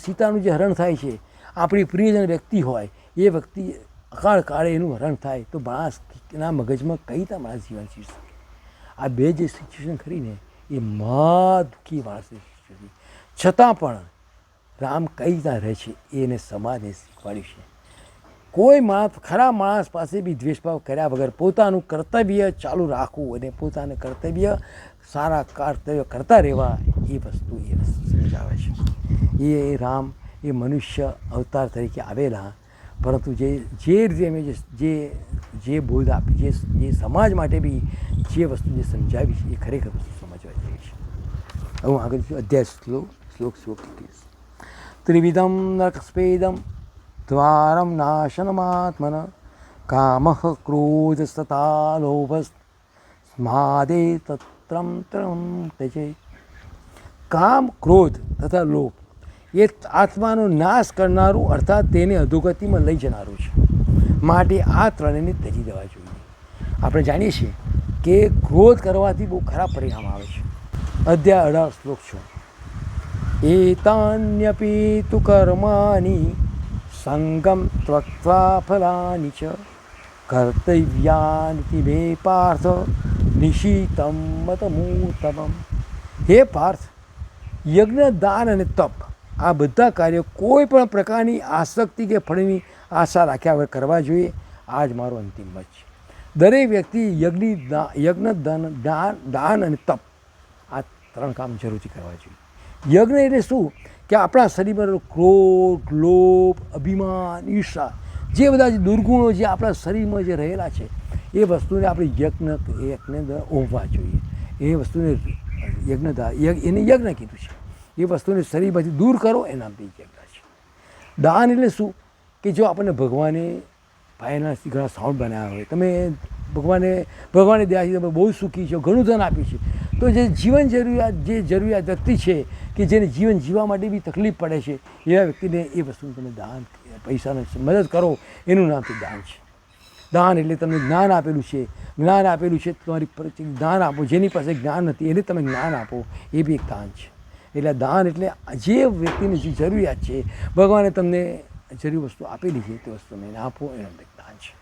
સીતાનું જે હરણ થાય છે, આપણી પ્રિયજન વ્યક્તિ હોય, એ વ્યક્તિ અકાળ કાળે એનું હરણ થાય તો માણસના મગજમાં કઈ રીતે માણસ જીવન જીવી શકે? આ બે જે સિચ્યુએશન કરીને એ દુઃખી માણસની સિચ્યુએશન, છતાં પણ રામ કઈ રીતના રહે છે એને સમાજને શીખવાડ્યું છે. કોઈ માણસ, ખરા માણસ પાસે બી દ્વેષભાવ કર્યા વગર પોતાનું કર્તવ્ય ચાલુ રાખવું અને પોતાનું કર્તવ્ય, સારા કર્તવ્ય કરતા રહેવા, એ વસ્તુ એ સમજાવે છે. એ રામ એ મનુષ્ય અવતાર તરીકે આવેલા, પરંતુ જે રીતે એમ જે બોધ આપી, જે સમાજ માટે બી જે વસ્તુ જે સમજાવી છે, એ ખરેખર વસ્તુ સમજવા જેવી છે. હવે હું આગળ અધ્યાય શ્લોક 21. ત્રિવિધમ નરકસ્પેદમ દ્વારમ નાશનમાત્મન કામ ક્રોધ તથા લોભ સ્માદે તત્રમ ત્રમ તજે. કામ, ક્રોધ તથા લોભ એ આત્માનો નાશ કરનારું અર્થાત તેને અધોગતિમાં લઈ જનારું છે. માટે આ ત્રણેયને ત્યજી દેવા જોઈએ. આપણે જાણીએ છીએ કે ક્રોધ કરવાથી બહુ ખરાબ પરિણામ આવે છે. અધ્યાય 18 શ્લોક 6. એતાન્યપી તુ કર્માની સંગમ ત્વક્ત્વા ફલાની ચ કર્તવ્યાનિતિ મે પાર્થ નિશિતમ મતમૂતમમ. હે પાર્થ, યજ્ઞ, દાન અને તપ આ બધા કાર્યો કોઈ પણ પ્રકારની આસક્તિ કે ફળની આશા રાખ્યા વગર કરવા જોઈએ. આ જ મારો અંતિમ મત છે. દરેક વ્યક્તિ યજ્ઞ, દાન અને તપ આ ત્રણ કામ જરૂરથી કરવા જોઈએ. યજ્ઞ એટલે શું કે આપણા શરીરમાં ક્રોધ, લોભ, અભિમાન, ઈર્ષા જે બધા દુર્ગુણો જે આપણા શરીરમાં જે રહેલા છે એ વસ્તુને આપણે યજ્ઞ ઓમવા જોઈએ. એ વસ્તુને એને યજ્ઞ કીધું છે. એ વસ્તુને શરીરમાંથી દૂર કરો એના બી યજ્ઞ છે. દાન એટલે શું કે જો આપણને ભગવાને ફાઇનાન્સથી ઘણા સાઉન્ડ બનાવ્યા હોય, તમે ભગવાને દયાથી તમે બહુ સુખી છો, ઘણું ધન આપ્યું છે, તો જે જરૂરિયાત વ્યક્તિ છે કે જેને જીવન જીવવા માટે બી તકલીફ પડે છે એવા વ્યક્તિને એ વસ્તુનું તમે દાન, પૈસાને મદદ કરો, એનું નામ તો દાન છે. દાન એટલે તમને જ્ઞાન આપેલું છે, તમારી જ્ઞાન આપો. જેની પાસે જ્ઞાન નથી એને તમે જ્ઞાન આપો, એ બી એક દાન છે. એટલે દાન એટલે જે વ્યક્તિની જે જરૂરિયાત છે, ભગવાને તમને જરૂરી વસ્તુ આપેલી છે તે વસ્તુ એને આપો, એનું એક દાન છે.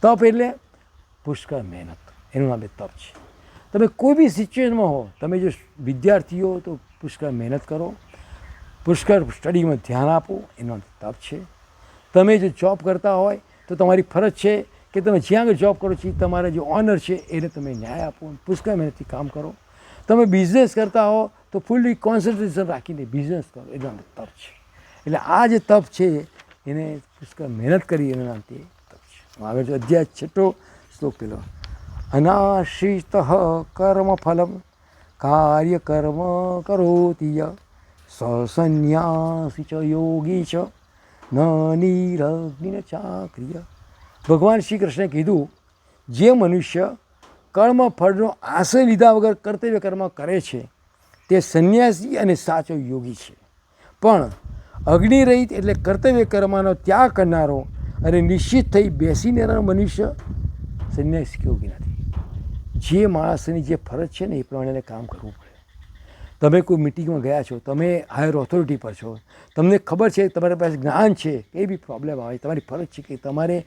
તપ એટલે પુષ્કળ મહેનત, એનું નામ તપ છે. તમે કોઈ બી સિચ્યુએશનમાં હો, તમે જો વિદ્યાર્થી હો તો પુષ્કળ મહેનત કરો, પુષ્કળ સ્ટડીમાં ધ્યાન આપો, એનું તપ છે. તમે જો જોબ કરતા હોય તો તમારી ફરજ છે કે તમે જ્યાં આગળ જોબ કરો છો તમારા જે ઓનર છે એને તમે ન્યાય આપો, પુષ્કળ મહેનતથી કામ કરો. તમે બિઝનેસ કરતા હો તો ફૂલ્લી કોન્સન્ટ્રેશન રાખીને બિઝનેસ કરો, એનું નામ તપ છે. એટલે આ જે તપ છે એને પુષ્કળ મહેનત કરી એનું નામ તે તપ છે. આગળ જો અધ્યાય 6 શ્લોક પેલો. અનાશ્રિત કર્મ ફલમ કાર્ય કર્મ કરોતિ ય સંન્યાસી ચ યોગી ચ ન નિરગ્નિ ચાક્રિય. ભગવાન શ્રી કૃષ્ણે કીધું, જે મનુષ્ય કર્મ ફળનો આશય લીધા વગર કર્તવ્ય કર્મ કરે છે તે સંન્યાસી અને સાચો યોગી છે. પણ અગ્નિરહિત એટલે કર્તવ્ય કર્મનો ત્યાગ કરનારો અને નિશ્ચિત થઈ બેસીને મનુષ્ય સંન્યાસી યોગી નથી. જે માણસની જે ફરજ છે ને એ પ્રમાણે કામ કરવું પડે. તમે કોઈ મિટિંગમાં ગયા છો, તમે હાયર ઓથોરિટી પર છો, તમને ખબર છે, તમારી પાસે જ્ઞાન છે, એ બી પ્રોબ્લેમ આવે, તમારી ફરજ છે કે તમારે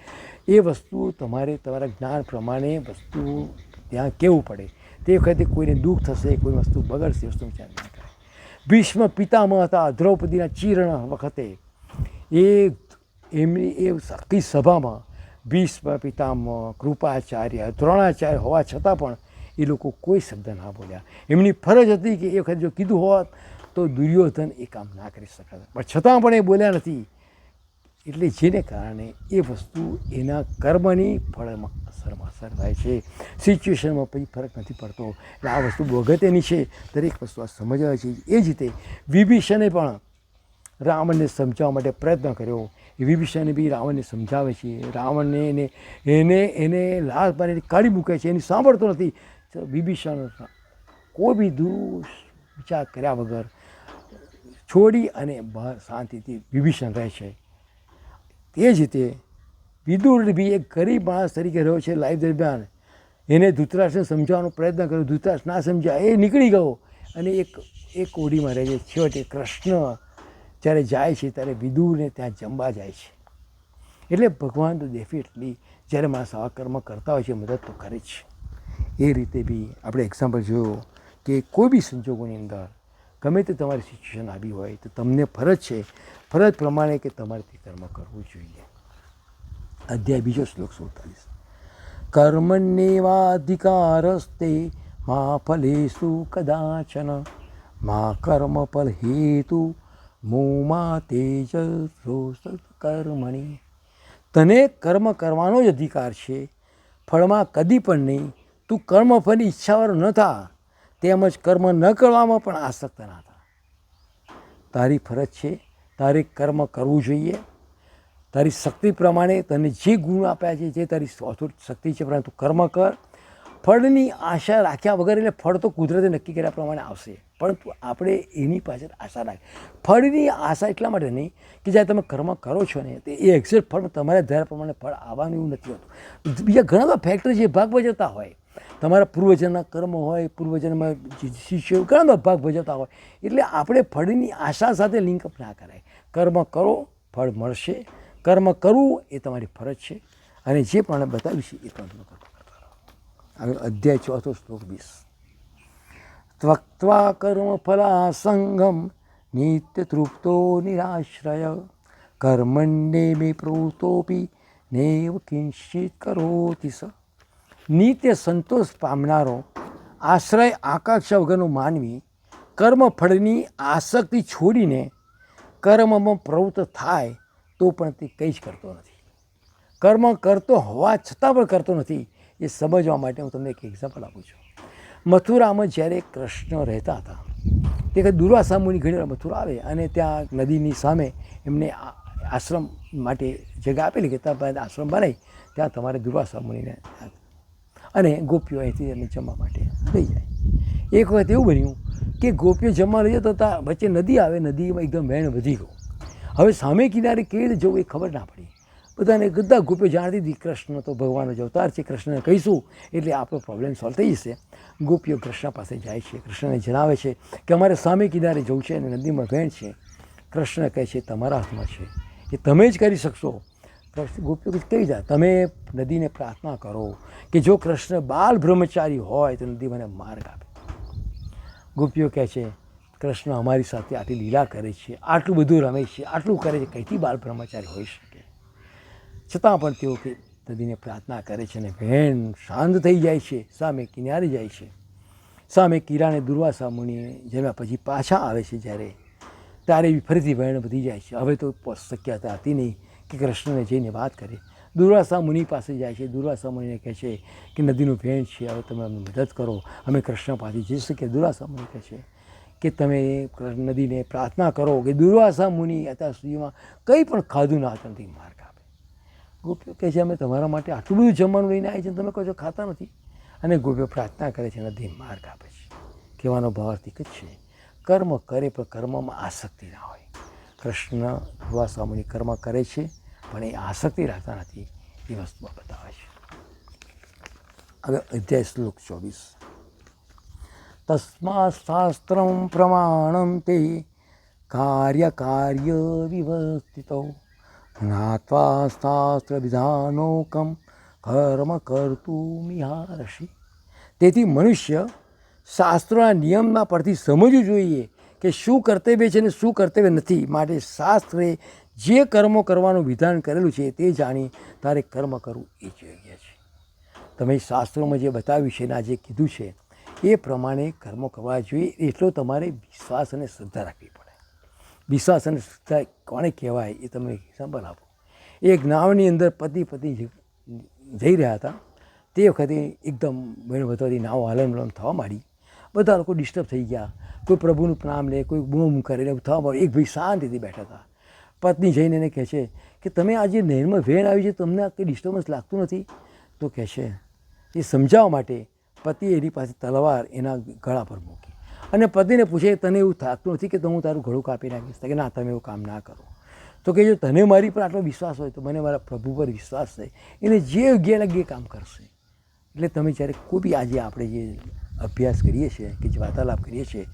એ વસ્તુ તમારા જ્ઞાન પ્રમાણે વસ્તુ ત્યાં કહેવું પડે. તે વખતે કોઈને દુઃખ થશે, કોઈ વસ્તુ બગડશે, વસ્તુ વિચાર ના કરે. ભીષ્મ પિતામહ હતા, દ્રૌપદીના ચીરણ વખતે એમની એ આખી સભામાં ભીષ્મ પિતામહ, કૃપાચાર્ય, દ્રોણાચાર્ય હોવા છતાં પણ એ લોકો કોઈ શબ્દ ના બોલ્યા. એમની ફરજ હતી કે એ વખત જો કીધું હોત તો દુર્યોધન એ કામ ના કરી શકતા, પણ છતાં પણ એ બોલ્યા નથી. એટલે જેને કારણે એ વસ્તુ એના કર્મની ફળમાં અસર થાય છે. સિચ્યુએશનમાં પછી ફરક નથી પડતો. એટલે આ વસ્તુ બહુ અગત્યની છે, દરેક વસ્તુ આ સમજવા છે. એ જ રીતે વિભીષણે પણ રાવણને સમજાવવા માટે પ્રયત્ન કર્યો. એ વિભીષણે બી રાવણને સમજાવે છે, રાવણને એને લાલ પાડીને કાઢી મૂકે છે, એની સાંભળતો નથી. વિભીષણ કોઈ બી વિચાર કર્યા વગર છોડી અને બહાર શાંતિથી વિભીષણ રહે છે. તે જ રીતે વિદુર બી એક ગરીબ માણસ તરીકે રહ્યો છે લાઈફ દરમિયાન. એને ધૃતરાષ્ટ્રને સમજાવવાનો પ્રયત્ન કર્યો, ધૃતરાષ્ટ્ર ના સમજ્યા, એ નીકળી ગયો અને એક ઓડીમાં રહે છે. છેવટે કૃષ્ણ જ્યારે જાય છે ત્યારે વિદુરને ત્યાં જમવા જાય છે. એટલે ભગવાન તો ડેફિનેટલી જ્યારે માણસ આવા કર્મ કરતા હોય છે મદદ તો કરે જ. એ રીતે બી આપણે એક્ઝામ્પલ જોયો કે કોઈ બી સંજોગોની અંદર ગમે તે તમારી સિચ્યુએશન આવી હોય તો તમને ફરજ છે, ફરજ પ્રમાણે કે તમારેથી કર્મ કરવું જોઈએ. અધ્યાય 2 શ્લોક 47. કર્મણ્યેવાધિકારસ્તે મા ફલેષુ કદાચન મા કર્મ ફલ હેતુ મોમા તેજસો કર્મણી. તને કર્મ કરવાનો જ અધિકાર છે, ફળમાં કદી પણ નહીં. તું કર્મફળની ઈચ્છાવાળો ન થા, તેમજ કર્મ ન કરવામાં પણ આસક્ત ના થા. તારી ફરજ છે, તારે કર્મ કરવું જોઈએ. તારી શક્તિ પ્રમાણે તને જે ગુણ આપ્યા છે, જે તારી શક્તિ છે પ્રમાણે તું કર્મ કર. ફળની આશા રાખ્યા વગર, એટલે ફળ તો કુદરતે નક્કી કર્યા પ્રમાણે આવશે, પરંતુ આપણે એની પાછળ આશા રાખી. ફળની આશા એટલા માટે નહીં કે જ્યારે તમે કર્મ કરો છો ને તે એ એક્ઝેક્ટ ફળ તમારા ધારા પ્રમાણે ફળ આવવાનું એવું નથી હોતું. બીજા ઘણા બધા ફેક્ટર જે ભાગ ભજવતા હોય, તમારા પૂર્વજનના કર્મ હોય, પૂર્વજન્મમાં શિષ્યો ઘણા બધા ભાગ ભજવતા હોય, એટલે આપણે ફળની આશા સાથે લિંકઅપ ના કરાય. કર્મ કરો, ફળ મળશે. કર્મ કરવું એ તમારી ફરજ છે, અને જે પણ બતાવ્યું છે એ તમે કરો. હવે અધ્યાય 4 શ્લોક 20. ત્વક્ત્વા કર્મ ફલા સંગમ નિત્ય તૃપ્તો નિરાશ્રય કર્મણ્યે મે પ્રવૃત્તોપી નૈવ કિંચિત કરોતિ સ. નિત્ય સંતોષ પામનારો, આશ્રય આકાંક્ષા વગરનો માનવી કર્મફળની આસક્તિ છોડીને કર્મમાં પ્રવૃત્ત થાય તો પણ તે કંઈ જ કરતો નથી. કર્મ કરતો હોવા છતાં પણ કરતો નથી. એ સમજવા માટે હું તમને એક એક્ઝામ્પલ આપું છું. મથુરામાં જ્યારે કૃષ્ણ રહેતા હતા, તે કંઈ દુર્વાસા મુનિ ઘણી વાર મથુરા આવે અને ત્યાં નદીની સામે એમને આશ્રમ માટે જગ્યા આપેલી કે ત્યાં આશ્રમ બનાવી, ત્યાં તમારે દુર્વાસા મુનિને અને ગોપીઓ અહીંથી એને જમવા માટે લઈ જાય. એક વખત એવું બન્યું કે ગોપીઓ જમવા લઈ જતા હતા, વચ્ચે નદી આવે, નદીમાં એકદમ વહેણ વધી ગયો. હવે સામે કિનારે કેવી રીતે જવું એ ખબર ના પડી. બધાને બધા ગોપીઓ જાણતી હતી કૃષ્ણ તો ભગવાનનો જ અવતાર છે, કૃષ્ણને કહીશું એટલે આપણો પ્રોબ્લેમ સોલ્વ થઈ જશે. ગોપીઓ કૃષ્ણ પાસે જાય છે, કૃષ્ણને જણાવે છે કે અમારે સામે કિનારે જવું છે અને નદીમાં વહેણ છે. કૃષ્ણ કહે છે તમારા હાથમાં છે, એ તમે જ કરી શકશો. ગોપીઓ કહી જાય તમે નદીને પ્રાર્થના કરો કે જો કૃષ્ણ બાલ બ્રહ્મચારી હોય તો નદી મને માર્ગ આપે. ગોપીઓ કહે છે કૃષ્ણ અમારી સાથે આટલી લીલા કરે છે, આટલું બધું રમે છે, આટલું કરે છે, કઈથી બાલ બ્રહ્મચારી હોઈ શકે? છતાં પણ તેઓ કે નદીને પ્રાર્થના કરે છે અને વહેણ શાંત થઈ જાય છે, સામે કિનારે જાય છે. સામે કિરાને દુર્વાસા મુનિએ જમ્યા પછી પાછા આવે છે જ્યારે, ત્યારે ફરીથી વહેણ વધી જાય છે. હવે તો શક્યતા હતી નહીં કે કૃષ્ણને જઈને વાત કરે. દુર્વાસા મુનિ પાસે જાય છે. દુર્વાસા મુનિને કહે છે કે નદીનું વહેણ છે, હવે તમે અમને મદદ કરો, અમે કૃષ્ણ પાસે જઈ શકીએ. દુર્વાસા મુનિ કહે છે કે તમે નદીને પ્રાર્થના કરો કે દુર્વાસા મુનિ અત્યાર સુધીમાં કંઈ પણ ખાધું ના હતા નથી માર્ગ આપે. ગોપીઓ કહે છે અમે તમારા માટે આટલું બધું જમવાનું લઈને આવી છે, તમે કહો છો ખાતા નથી. અને ગોપીઓ પ્રાર્થના કરે છે, નદી માર્ગ આપે છે. કહેવાનો ભાવાર્થ એક જ છે, કર્મ કરે પણ કર્મમાં આસક્તિ ના હોય. કૃષ્ણ દુર્વાસા મુનિ કર્મ કરે છે પણ એ આસક્તિ રાખતા નથી, એ વસ્તુ બતાવે છે. હવે અધ્યાય શ્લોક 24. તસ્માत् શાસ્ત્રં પ્રમાણં તે કાર્ય વિવર્તિતો જ્ઞાત્વા શાસ્ત્ર વિધાનોકમ કર્મ કર્તુમિહારષિ. તેથી મનુષ્ય શાસ્ત્રોના નિયમના પરથી સમજવું જોઈએ કે શું કર્તવ્ય છે અને શું કર્તવ્ય નથી. માટે શાસ્ત્રે જે કર્મો કરવાનું વિધાન કરેલું છે તે જાણી તારે કર્મ કરવું એ યોગ્ય છે. તમે શાસ્ત્રોમાં જે બતાવ્યું છે અને આ જે કીધું છે એ પ્રમાણે કર્મો કરવા જોઈએ. એટલો તમારે વિશ્વાસ અને શ્રદ્ધા રાખવી પડે. વિશ્વાસ અને શ્રદ્ધા કોને કહેવાય એ તમને એક્ઝામ્પલ આપો. એક નાવની અંદર પતિ જઈ રહ્યા હતા. તે વખતે એકદમ વેણ વધવાથી નાવ હલનવલન થવા માંડી. બધા લોકો ડિસ્ટર્બ થઈ ગયા. કોઈ પ્રભુનું નામ લે, કોઈ બૂમ કરે ને થવા માંડ્યું. એક ભાઈ શાંતિથી બેઠા હતા. પત્ની જઈને એને કહે છે કે તમે આ જે નહેરમાં વેણ આવી છે તમને આ કંઈ ડિસ્ટર્બન્સ લાગતું નથી? તો કહે છે એ સમજાવવા માટે પતિએ એની પાસે તલવાર એના ગળા પર મૂકી અને પતિને પૂછે તને એવું થતું નથી કે તો હું તારું ગળું કાપી નાખીશ? કે ના, તમે એવું કામ ના કરો. તો કે જો તને મારી પર આટલો વિશ્વાસ હોય તો મને મારા પ્રભુ પર વિશ્વાસ છે, એને જે યોગ્ય લાગે એ કામ કરશે. એટલે તમે જ્યારે કોઈ બી આજે આપણે જે અભ્યાસ કરીએ છીએ કે જે વાર્તાલાપ કરીએ છીએ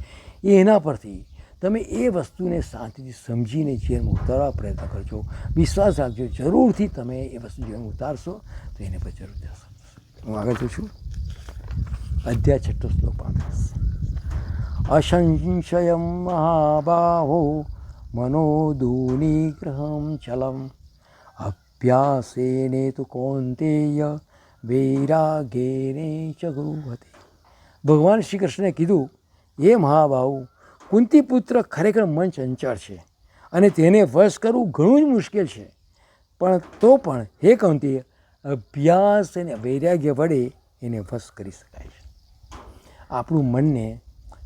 એના પરથી તમે એ વસ્તુને શાંતિથી સમજીને જીવનમાં ઉતારવા પ્રયત્ન કરજો. વિશ્વાસ રાખજો, જરૂરથી તમે એ વસ્તુ જીવનમાં ઉતારશો તો એને પર જરૂર જશો. હું આગળ જઉં છું. અધ્યાય 6 શ્લોક 35. અસંશયમ મહાબાહો મનોદુનિગ્રહમ ચલમ અભ્યાસેને તુ કૌંતેય વૈરાગ્યેને ચ ગૃહતે. ભગવાન શ્રી કૃષ્ણે કીધું, એ મહાબાહુ, કુંતીપુત્ર ખરેખર મન ચંચળ છે અને તેને વશ કરવું ઘણું જ મુશ્કેલ છે, પણ તો પણ હે કૌંતેય, અભ્યાસ અને વૈરાગ્ય વડે એને વશ કરી શકાય છે. આપણું મનને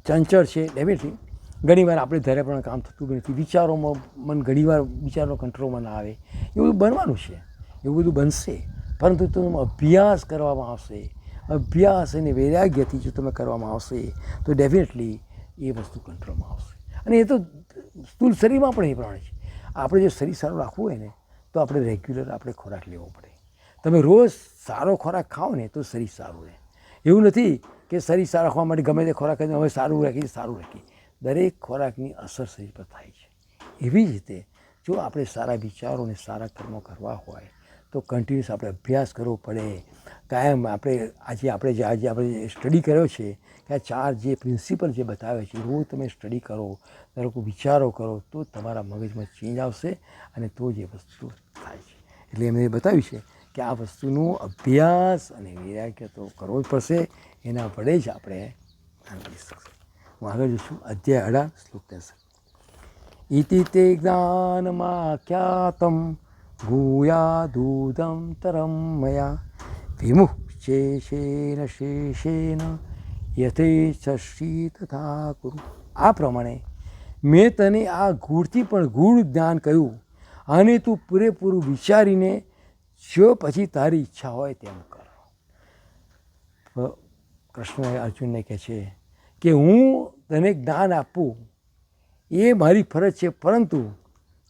ચંચળ છે ડેફિનેટલી. ઘણીવાર આપણે ધારે પણ કામ થતું નથી. વિચારોમાં મન ઘણીવાર વિચારો કંટ્રોલમાં ના આવે. એવું બધું બનવાનું છે, એવું બધું બનશે, પરંતુ તો અભ્યાસ કરવામાં આવશે, અભ્યાસ અને વૈરાગ્યથી જો તમે કરવામાં આવશે તો ડેફિનેટલી એ વસ્તુ કંટ્રોલમાં આવશે. અને એ તો સ્થૂળ શરીરમાં પણ એ પ્રમાણે છે. આપણે જો શરીર સારું રાખવું હોય ને તો આપણે રેગ્યુલર આપણે ખોરાક લેવો પડે. તમે રોજ સારો ખોરાક ખાઓ ને તો શરીર સારું રહે. એવું નથી કે શરીર સારું રાખવા માટે ગમે તે ખોરાક હવે સારું રાખીએ. દરેક ખોરાકની અસર શરીર પર થાય છે. એવી જ રીતે જો આપણે સારા વિચારો અને સારા કર્મો કરવા હોય તો કન્ટિન્યુઅસ આપણે અભ્યાસ કરવો પડે. કાયમ આપણે સ્ટડી કર્યો છે કે આ 4 જે પ્રિન્સિપલ જે બતાવે છે રોજ તમે સ્ટડી કરો, દરેક વિચારો કરો તો તમારા મગજમાં ચેન્જ આવશે અને તો જ એ વસ્તુ થાય છે. એટલે એમણે બતાવ્યું છે કે આ વસ્તુનો અભ્યાસ અને વૈરાગ્ય તો કરવો જ પડશે. એના વડે જ આપણે ધ્યાન કરી શકશે. હું આગળ જોઈશું અધ્યાય 18 શ્લોક 63. ઇતિ તે જ્ઞાનમાખ્યાતમ ભૂયાદૂદમ તરમ મયા વિમુચ્ચેશેન શેષેન યથેચ્છસી તથા કુરુ. આ પ્રમાણે મેં તને આ ગૂઢથી પણ ગૂઢ જ્ઞાન કહ્યું અને તું પૂરેપૂરું વિચારીને જો પછી તારી ઈચ્છા હોય તેમ કર. કૃષ્ણ અર્જુનને કહે છે કે હું તને જ્ઞાન આપું એ મારી ફરજ છે, પરંતુ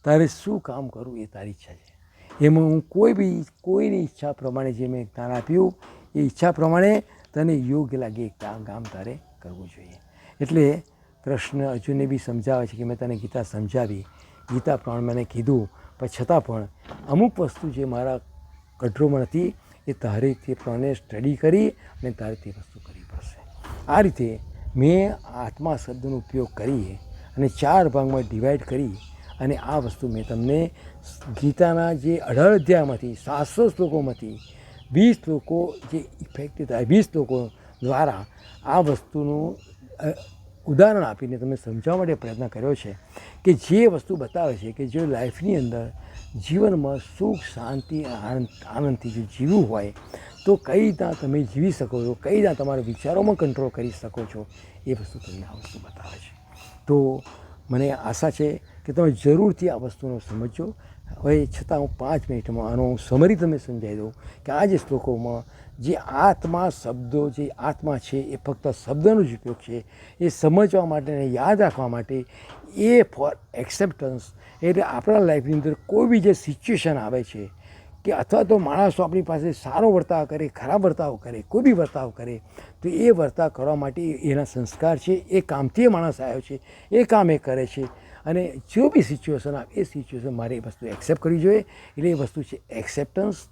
તારે શું કામ કરવું એ તારી ઈચ્છા છે. એમાં હું કોઈની ઈચ્છા પ્રમાણે જે મેં જ્ઞાન આપ્યું એ ઈચ્છા પ્રમાણે તને યોગ્ય લાગે એ કામ તારે કરવું જોઈએ. એટલે કૃષ્ણ અર્જુનને બી સમજાવે છે કે મેં તને ગીતા સમજાવી, ગીતા પ્રમાણે મને કીધું, પણ છતાં પણ અમુક વસ્તુ જે મારા કંટ્રોલમાં નથી એ તારે તે પ્રમાણે સ્ટડી કરી અને તારે તે વસ્તુ કરવી પડશે. આ રીતે મેં આત્મા શબ્દનો ઉપયોગ કરી અને 4 ભાગમાં ડિવાઈડ કરી અને આ વસ્તુ મેં તમને ગીતાના જે 18 અધ્યાયમાંથી 700 શ્લોકોમાંથી 20 શ્લોકો જે ઇફેક્ટિવ થાય 20 શ્લોકો દ્વારા આ વસ્તુનું ઉદાહરણ આપીને તમને સમજાવવા માટે પ્રયત્ન કર્યો છે કે જે વસ્તુ બતાવે છે કે જો લાઈફની અંદર જીવનમાં સુખ, શાંતિ, આનંદથી જો જીવવું હોય તો કઈ રીતના તમે જીવી શકો છો, કઈ રીતના તમારા વિચારોમાં કંટ્રોલ કરી શકો છો, એ વસ્તુ તમને આ વસ્તુ બતાવે છે. તો મને આશા છે કે તમે જરૂરથી આ વસ્તુનો સમજો. હવે છતાં હું 5 મિનિટમાં આનો સમરી તમે સમજાવી દઉં કે આ જે શ્લોકોમાં જે આત્મા શબ્દો જે આત્મા છે એ ફક્ત શબ્દનો જ ઉપયોગ છે. એ સમજવા માટે અને યાદ રાખવા માટે એ ફોર એક્સેપ્ટન્સ એટલે આપણા લાઈફની અંદર કોઈ બી જે સિચ્યુએશન આવે છે કે અથવા તો માણસો આપણી પાસે સારો વર્તાવ કરે, ખરાબ વર્તાવ કરે, કોઈ બી વર્તાવ કરે તો એ વર્તાવ કરવા માટે એના સંસ્કાર છે, એ કામથી એ માણસ આવ્યો છે, એ કામ એ કરે છે. અને જો બી સિચ્યુએશન આવે એ સિચ્યુએશન મારે એ વસ્તુ એક્સેપ્ટ કરવી જોઈએ. એટલે એ વસ્તુ છે acceptance.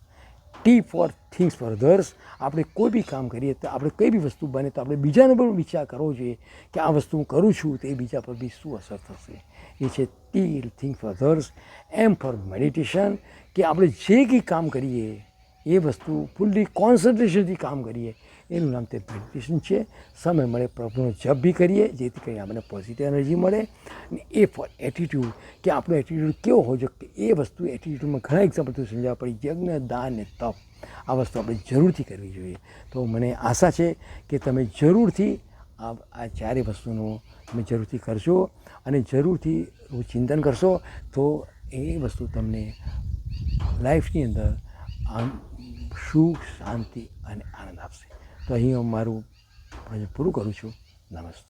T for things for others. આપણે કોઈ બી કામ કરીએ તો આપણે કઈ બી વસ્તુ બને તો આપણે બીજાનો પણ વિચાર કરવો જોઈએ કે આ વસ્તુ હું કરું છું તો એ બીજા પર બી શું અસર થશે. એ છે T think four others. M for meditation કે આપણે જે કંઈ કામ કરીએ એ વસ્તુ ફૂલ્લી કોન્સન્ટ્રેશનથી કામ કરીએ એનું નામ તે મેડિટેશન છે. સમય મળે પ્રભુનો જપ બી કરીએ જેથી કરીને આપણને પોઝિટિવ એનર્જી મળે. અને એ ફોર એટીટ્યૂડ કે આપણો એટીટ્યૂડ કેવો હોય છે એ વસ્તુ એટીટ્યૂડમાં ઘણા એક્ઝામ્પલથી સમજાવવા પડી. યજ્ઞ, દાન ને તપ આ વસ્તુ આપણે જરૂરથી કરવી જોઈએ. તો મને આશા છે કે તમે જરૂરથી આ 4 વસ્તુનું તમે જરૂરથી કરશો અને જરૂરથી ચિંતન કરશો તો એ વસ્તુ તમને લાઈફની અંદર સુખ, શાંતિ અને આનંદ આપશે. તો અહીં હું મારું પૂરું કરું છું. નમસ્તે.